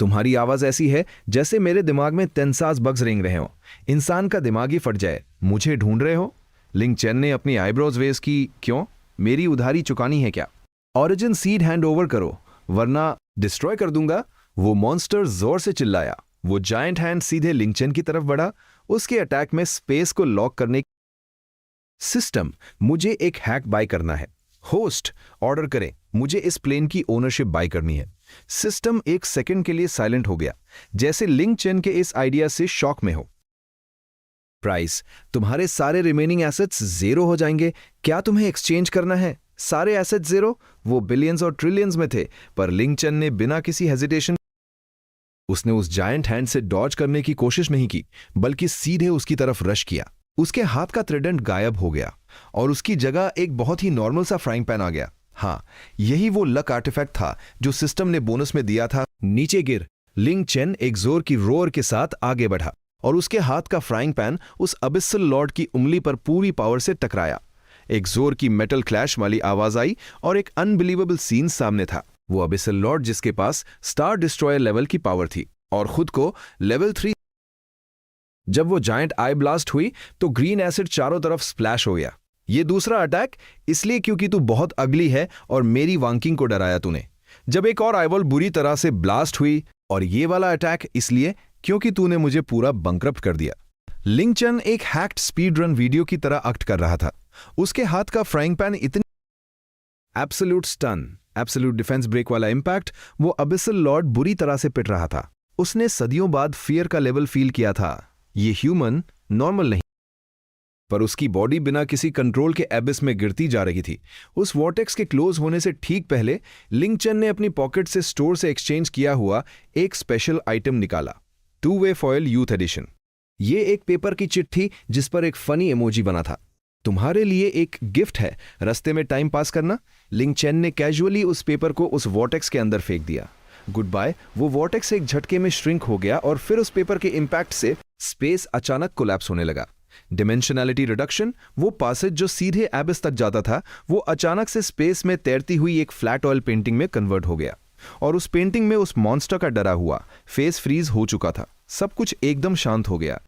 तुम्हारी आवाज ऐसी है जैसे मेरे दिमाग में तेंसास बग्स रेंग रहे हो। इंसान का दिमाग ही फट जाए। मुझे ढूंढ रहे हो? लिंग चेन ने अपनी आईब्रोज वेज की। क्यों? मेरी उधारी चुकानी है क्या? ओरिजिन सीड हैंड ओवर करो वरना डिस्ट्रॉय कर दूंगा। वो मॉन्स्टर जोर से चिल्लाया। वो जायंट हैंड सीधे लिंगचेन की तरफ बढ़ा। उसके अटैक में स्पेस को लॉक करने। सिस्टम, मुझे एक हैक बाय करना है। होस्ट, ऑर्डर करें। मुझे इस प्लेन की ओनरशिप बाय करनी है। सिस्टम एक सेकंड के लिए साइलेंट हो गया, जैसे लिंगचेन के इस आइडिया से शॉक में हो। प्राइस, तुम्हारे सारे रिमेनिंग एसेट्स 0 हो जाएंगे। क्या तुम्हें एक्सचेंज करना है? सारे एसेट्स 0? वो बिलियंस और ट्रिलियंस में थे, पर लिंगचेन ने बिना किसी हेजिटेशन उसने उस जायंट हैंड से डॉज करने की कोशिश नहीं की, बल्कि सीधे उसकी तरफ रश किया। उसके हाथ का ट्रिडेंट गायब हो गया और उसकी जगह एक बहुत ही नॉर्मल सा फ्राइंग पैन आ गया। हाँ, यही वो लक आर्टिफैक्ट था जो सिस्टम ने बोनस में दिया था। नीचे गिर। लिंगचेन एक जोर की रोर के साथ आगे बढ़ा और उसके हाथ का फ्राइंग पैन उस अबिसल लॉर्ड की उंगली पर पूरी पावर से टकराया। एक जोर की मेटल क्लैश वाली आवाज आई और एक अनबिलीवेबल सीन सामने था। वो अबिसल लॉर्ड जिसके पास स्टार डिस्ट्रॉयर लेवल की पावर थी और खुद को लेवल 3। जब वो जायंट आई ब्लास्ट हुई तो ग्रीन एसिड चारों तरफ स्प्लैश हो गया। ये दूसरा अटैक इसलिए क्योंकि तू बहुत अगली है और मेरी वांकिंग को डराया तूने। जब एक और आईबॉल बुरी तरह से ब्लास्ट हुई, और ये वाला अटैक इसलिए क्योंकि तूने मुझे पूरा बंकरप्ट कर दिया। लिंग चेन एक हैक्ड स्पीड रन वीडियो की तरह एक्ट कर रहा था। उसके हाथ का फ्राइंग पैन इतनी absolute stun, absolute defence break वाला इंपैक्ट, वो अबिसल लॉर्ड बुरी तरह से पिट रहा था। उसने सदियों बाद फियर का लेवल फील किया था। ये ह्यूमन नॉर्मल नहीं, पर उसकी बॉडी बिना किसी कंट्रोल के एबिस में गिरती जा रही थी। उस वॉर्टेक्स के क्लोज होने से ठीक पहले लिंग चेन ने अपनी पॉकेट से स्टोर से एक्सचेंज किया हुआ एक स्पेशल आइटम निकाला, 2-वे फॉयल यूथ एडिशन। ये एक पेपर की चिट थी जिस पर एक फनी इमोजी बना था। तुम्हारे लिए एक गिफ्ट है, रास्ते में टाइम पास करना। लिंग चेन ने कैजुअली उस पेपर को उस वॉर्टेक्स के अंदर फेंक दिया। Good bye. वो वॉर्टेक्स एक झटके में श्रिंक हो गया और फिर उस पेपर के इंपैक्ट से स्पेस अचानक कोलैप्स होने लगा। डिमेंशनैलिटी रिडक्शन, वो पासेज जो सीधे एबिस तक जाता था, वो अचानक से स्पेस में तैरती हुई एक फ्लैट ऑयल पेंटिंग में कन्वर्ट हो गया। और उस पेंटिंग में उस मॉन्स्टर का डरा हुआ फेस फ्रीज हो चुका था। सब कुछ एकदम शांत हो गया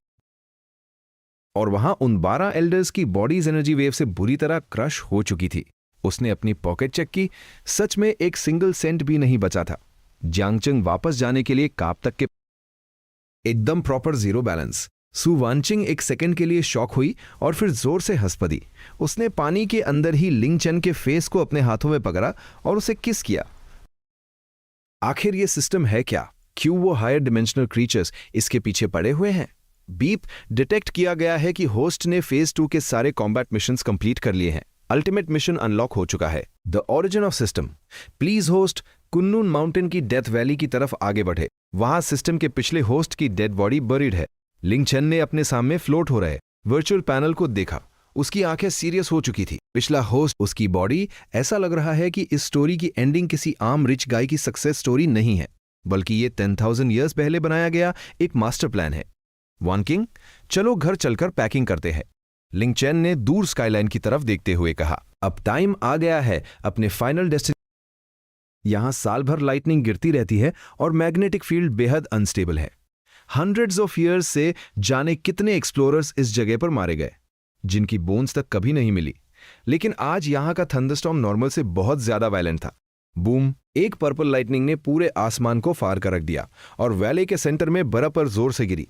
और वहां उन 12 एल्डर्स की बॉडीज एनर्जी वेव से बुरी तरह क्रश हो चुकी थी। उसने अपनी पॉकेट चेक की, सच में एक सिंगल सेंट भी नहीं बचा था। जियांगचंग वापस जाने के लिए काप तक के एकदम प्रॉपर जीरो बैलेंस। सु वानचिंग एक सेकंड के लिए शॉक हुई और फिर जोर से हंस पड़ी। उसने पानी के अंदर ही लिंग चेन के फेस को अपने हाथों में पकड़ा और उसे किस किया। आखिर ये सिस्टम है क्या? क्यों वो हायर डिमेंशनल क्रीचर्स इसके पीछे पड़े हुए हैं? बीप डिटेक्ट किया गया है कि होस्ट ने फेज 2 के सारे कॉम्बैट मिशंस कंप्लीट कर लिए हैं। अल्टीमेट मिशन अनलॉक हो चुका है, the origin of system. Please host Kunlun mountain की डेथ वैली की तरफ आगे बढ़े। वहां सिस्टम के पिछले होस्ट की डेड बॉडी बरीड है। लिंग चेन ने अपने सामने फ्लोट हो रहे वर्चुअल पैनल को देखा। उसकी आंखें सीरियस हो चुकी थी। पिछला होस्ट, उसकी बॉडी। ऐसा लग रहा है कि इस स्टोरी की एंडिंग किसी आम रिच गाय की सक्सेस स्टोरी नहीं है, बल्कि ये 10,000 ईयर्स पहले बनाया गया एक मास्टर प्लान है। वानकिंग, चलो घर चलकर पैकिंग करते हैं। लिंग चेन ने दूर स्काईलाइन की तरफ देखते हुए कहा, अब टाइम आ गया है अपने फाइनल डेस्टिनेशन। यहां साल भर लाइटनिंग गिरती रहती है और मैग्नेटिक फील्ड बेहद अनस्टेबल है। हंड्रेड्स ऑफ ईयर्स से जाने कितने एक्सप्लोरर्स इस जगह पर मारे गए, जिनकी बोन्स तक कभी नहीं मिली। लेकिन आज यहां का थंडरस्टॉर्म नॉर्मल से बहुत ज्यादा वायलेंट था। बूम, एक पर्पल लाइटनिंग ने पूरे आसमान को फार कर रख दिया और वैली के सेंटर में बर्फ पर जोर से गिरी।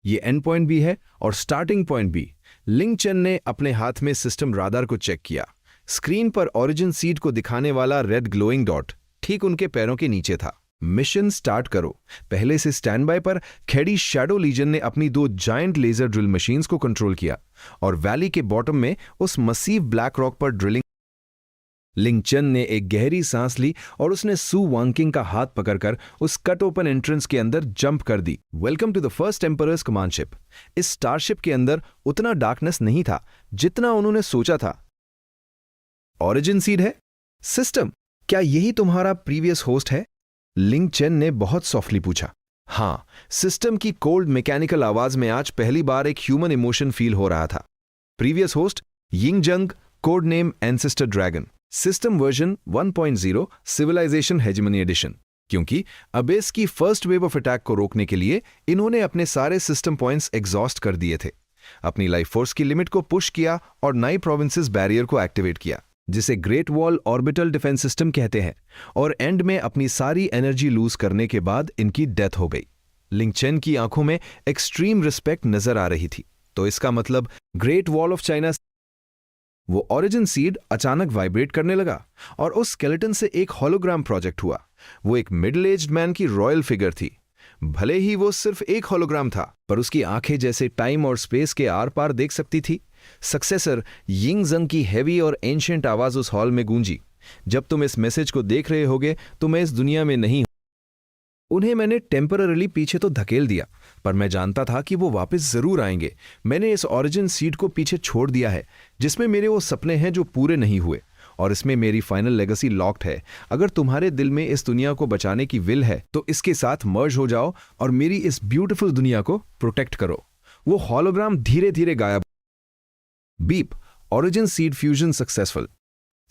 ये एंड पॉइंट भी है और स्टार्टिंग पॉइंट भी। लिंग चेन ने अपने हाथ में सिस्टम राडार को चेक किया। स्क्रीन पर ओरिजिन सीड को दिखाने वाला रेड ग्लोइंग डॉट ठीक उनके पैरों के नीचे था। मिशन स्टार्ट करो। पहले से स्टैंड बाय पर खड़ी शैडो लीजन ने अपनी 2 जायंट लेजर ड्रिल मशीन्स को कंट्रोल किया और वैली के बॉटम में उस मसीव ब्लैक रॉक पर ड्रिलिंग। लिंग चेन ने एक गहरी सांस ली और उसने सु वांकिंग का हाथ पकड़कर उस कट ओपन एंट्रेंस के अंदर जंप कर दी। Welcome to the first emperor's command ship. इस स्टारशिप के अंदर उतना डार्कनेस नहीं था जितना उन्होंने सोचा था। ओरिजिन सीड है? सिस्टम, क्या यही तुम्हारा प्रीवियस होस्ट है? लिंग चेन ने बहुत सॉफ्टली पूछा। हां, सिस्टम की कोल्ड मैकेनिकल आवाज में आज पहली बार एक ह्यूमन इमोशन फील हो रहा था। Previous host Yingzheng, code name ancestor dragon, system version 1.0, civilisation hegemony edition. क्योंकि अबेस की फर्स्ट वेव ऑफ अटैक को रोकने के लिए इन्होंने अपने सारे सिस्टम पॉइंट्स एग्जॉस्ट कर दिए थे, अपनी लाइफ फोर्स की लिमिट को पुश किया और 9 प्रोविंसेस बैरियर को एक्टिवेट किया, जिसे great wall orbital defence system कहते हैं। और एंड में अपनी सारी एनर्जी लूज करने के बाद इनकी डेथ हो गई। लिंग चेन की आंखों में एक्सट्रीम रिस्पेक्ट नजर आ रही थी। तो इसका मतलब ग्रेट वॉल ऑफ चाइना। वो ओरिजिन सीड अचानक वाइब्रेट करने लगा और उस स्केलेटन से एक होलोग्राम प्रोजेक्ट हुआ। वो एक मिडिल एज्ड मैन की रॉयल फिगर थी। भले ही वो सिर्फ एक होलोग्राम था, पर उसकी आंखें जैसे टाइम और स्पेस के आर पार देख सकती थी। सक्सेसर यिंगजंग की हैवी और एंशिएंट आवाज उस हॉल में गूंजी। जब तुम इस मैसेज को देख रहे होगे तो मैं इस दुनिया में नहीं हूं। उन्हें मैंने टेम्पररीली पीछे तो धकेल दिया, पर मैं जानता था कि वो वापस जरूर आएंगे। मैंने इस ओरिजिन सीड को पीछे छोड़ दिया है, जिसमें मेरे वो सपने हैं जो पूरे नहीं हुए, और इसमें मेरी फाइनल लेगेसी लॉक्ड है। अगर तुम्हारे दिल में इस दुनिया को बचाने की विल है तो इसके साथ मर्ज हो जाओ और मेरी इस ब्यूटीफुल दुनिया को प्रोटेक्ट करो। वो हॉलोग्राम धीरे धीरे गायब। Beep, origin seed fusion successful.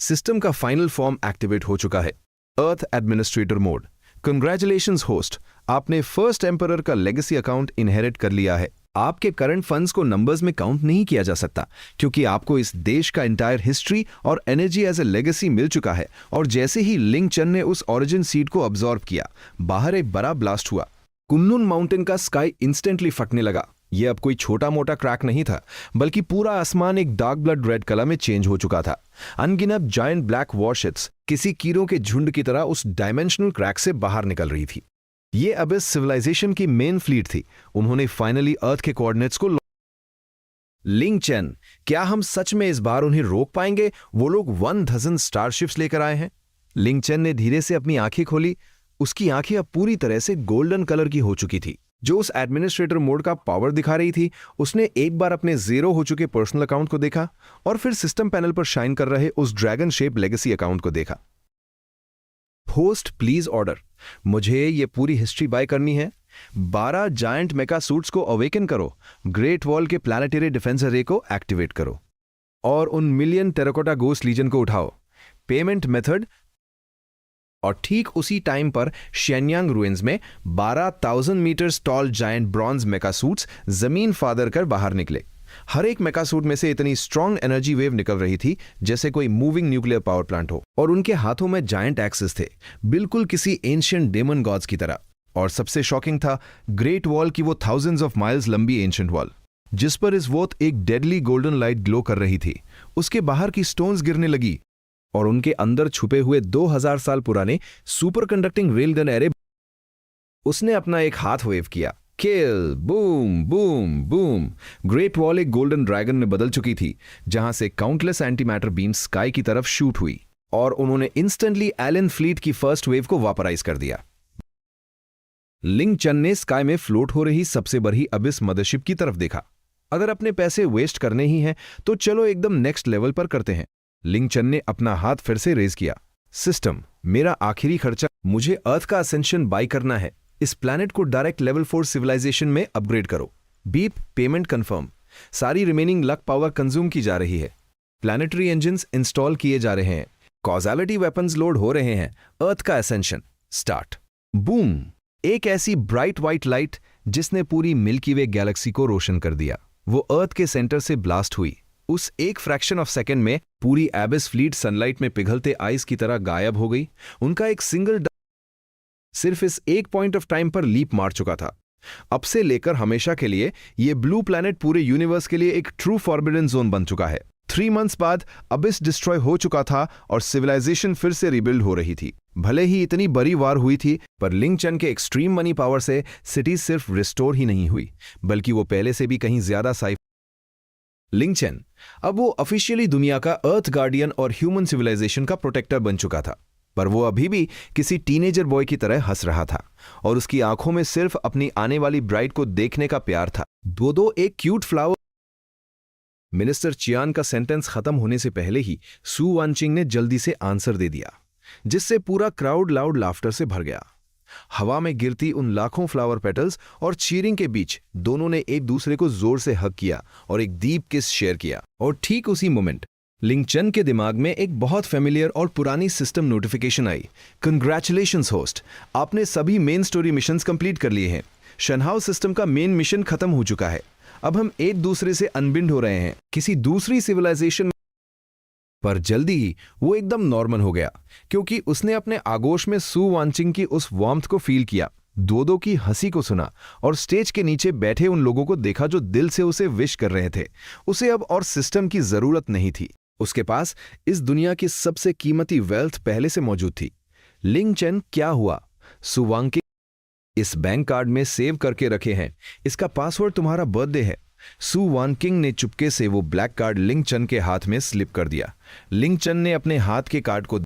System का फाइनल फॉर्म एक्टिवेट हो चुका है, अर्थ एडमिनिस्ट्रेटर मोड। कंग्रेचुलेशंस होस्ट, आपने फर्स्ट एम्परर का लेगेसी अकाउंट इनहेरिट कर लिया है। आपके करंट फंड्स को नंबर्स में काउंट नहीं किया जा सकता, क्योंकि आपको इस देश का इंटायर हिस्ट्री और एनर्जी एज ए लेगेसी मिल चुका है। और जैसे ही लिंग चन ने उस ओरिजिन सीड को अब्सॉर्ब किया, बाहर एक बड़ा ब्लास्ट हुआ। कुन्नुन माउंटेन का स्काई इंस्टेंटली फटने लगा। यह अब कोई छोटा मोटा क्रैक नहीं था, बल्कि पूरा आसमान एक डार्क ब्लड रेड कलर में चेंज हो चुका था। अनगिनत जायंट ब्लैक वॉरशिप्स किसी कीड़ों के झुंड की तरह उस डायमेंशनल क्रैक से बाहर निकल रही थी। ये अबिस सिविलाइजेशन की मेन फ्लीट थी। उन्होंने फाइनली अर्थ के कोऑर्डिनेट्स को लिंग चेन, क्या हम सच में इस बार उन्हें रोक पाएंगे? वो लोग 1000 स्टारशिप्स लेकर आए हैं। लिंग चेन ने धीरे से अपनी आंखें खोली। उसकी आंखें अब पूरी तरह से गोल्डन कलर की हो चुकी थी। जो उस एडमिनिस्ट्रेटर मोड का पावर दिखा रही थी, उसने एक बार अपने जीरो हो चुके पर्सनल अकाउंट को देखा और फिर सिस्टम पैनल पर शाइन कर रहे उस ड्रैगन शेप लेगेसी अकाउंट को देखा। होस्ट प्लीज ऑर्डर, मुझे ये पूरी हिस्ट्री बाय करनी है। 12 जायंट मेका सूट्स को अवेकन करो, ग्रेट वॉल के प्लैनेटरी डिफेंस अरे को एक्टिवेट करो और उन मिलियन टेराकोटा गोस्ट लीजन को उठाओ। Payment method. और ठीक उसी टाइम पर शेन्यांग रुइंस में 12,000 मीटर्स टॉल जायंट ब्रॉन्ज मेका सूट्स जमीन फादर कर बाहर निकले। हर एक मेका सूट में से इतनी स्ट्रॉन्ग एनर्जी वेव निकल रही थी जैसे कोई मूविंग न्यूक्लियर पावर प्लांट हो, और उनके हाथों में जायंट एक्सेस थे, बिल्कुल किसी एंशिएंट डेमन गॉड्स की तरह। और सबसे शॉकिंग था ग्रेट वॉल की वो थाउजेंड्स ऑफ माइल्स लंबी एंशिएंट वॉल, जिस पर इस वक्त एक डेडली गोल्डन लाइट ग्लो कर रही थी। उसके बाहर की स्टोन्स गिरने लगी और उनके अंदर छुपे हुए 2000 साल पुराने सुपर कंडक्टिंग रेलगन एरे। उसने अपना एक हाथ वेव किया। Kill, boom boom boom. Great Wall एक गोल्डन ड्रैगन में बदल चुकी थी, जहां से countless anti matter beam sky की तरफ शूट हुई और उन्होंने इंस्टेंटली एलन फ्लीट की फर्स्ट वेव को वापराइज कर दिया। लिंग चन ने स्काई में फ्लोट हो रही सबसे बड़ी अबिस मदरशिप की तरफ देखा। अगर अपने पैसे वेस्ट करने ही हैं तो चलो एकदम नेक्स्ट लेवल पर करते हैं। लिंग चन ने अपना हाथ फिर से रेज किया। सिस्टम, मेरा आखिरी खर्चा, मुझे अर्थ का असेंशन बाय करना है। इस प्लैनेट को डायरेक्ट लेवल 4 सिविलाइजेशन में अपग्रेड करो। Beep, payment confirm. सारी रिमेनिंग लक पावर कंज्यूम की जा रही है। प्लैनेटरी इंजन्स इंस्टॉल किए जा रहे हैं। कॉजालिटी वेपन्स लोड हो रहे हैं। अर्थ का असेंशन स्टार्ट। बूम। एक ऐसी ब्राइट व्हाइट लाइट जिसने पूरी मिल्की वे गैलेक्सी को रोशन कर दिया, वो अर्थ के सेंटर से ब्लास्ट हुई। उस एक फ्रैक्शन ऑफ सेकेंड में पूरी एबिस फ्लीट सनलाइट में पिघलते आइस की तरह गायब हो गई। उनका एक सिंगल सिर्फ इस एक पॉइंट ऑफ टाइम पर लीप मार चुका था। अब से लेकर हमेशा के लिए ये ब्लू प्लैनेट पूरे यूनिवर्स के लिए एक ट्रू फॉरबिडन जोन बन चुका है। 3 मंथ्स बाद अबिस डिस्ट्रॉय हो चुका था और सिविलाइजेशन फिर से रिबिल्ड हो रही थी। भले ही इतनी बड़ी वार हुई थी, पर लिंग चन के एक्सट्रीम मनी पावर से सिटी सिर्फ रिस्टोर ही नहीं हुई, बल्कि वो पहले से भी कहीं ज्यादा साइफ। लिंग चन अब वो ऑफिशियली दुनिया का अर्थ गार्डियन और ह्यूमन सिविलाइजेशन का प्रोटेक्टर बन चुका था, पर वो अभी भी किसी टीनेजर बॉय की तरह हंस रहा था और उसकी आंखों में सिर्फ अपनी आने वाली ब्राइड को देखने का प्यार था। दो एक क्यूट फ्लावर। मिनिस्टर चियान का सेंटेंस खत्म होने से पहले ही सू वानचिंग ने जल्दी से आंसर दे दिया, जिससे पूरा क्राउड लाउड लाफ्टर से भर गया। हवा में गिरती उन लाखों फ्लावर पेटल्स और चीरिंग के बीच दोनों ने एक दूसरे को जोर से हग किया और एक डीप किस शेयर किया। और ठीक उसी मोमेंट लिंग चन के दिमाग में एक बहुत फेमिलियर और पुरानी सिस्टम नोटिफिकेशन आई। कंग्रेचुलेशंस होस्ट, आपने सभी मेन स्टोरी मिशंस कंप्लीट कर लिए हैं। शनहाउ सिस्टम का मेन मिशन खत्म हो चुका है। अब हम एक दूसरे से अनबिंड हो रहे हैं किसी दूसरी सिविलाइजेशन में। पर जल्दी ही वो एकदम नॉर्मल हो गया, क्योंकि उसने अपने आगोश में सू वानचिंग की उस वार्मथ को फील किया, दो की हंसी को सुना और स्टेज के नीचे बैठे उन लोगों को देखा जो दिल से उसे विश कर रहे थे। उसे अब और सिस्टम की जरूरत नहीं थी। उसके पास इस दुनिया की सबसे कीमती वेल्थ पहले से मौजूद थी। लिंग चन, क्या हुआ? सू वानचिंग, इस बैंक कार्ड में सेव करके रखे हैं, इसका पासवर्ड तुम्हारा बर्थडे है। सू वानचिंग ने चुपके से वो ब्लैक कार्ड लिंग चन के हाथ में स्लिप कर दिया। लिंग चन ने अपने हाथ के कार्ड को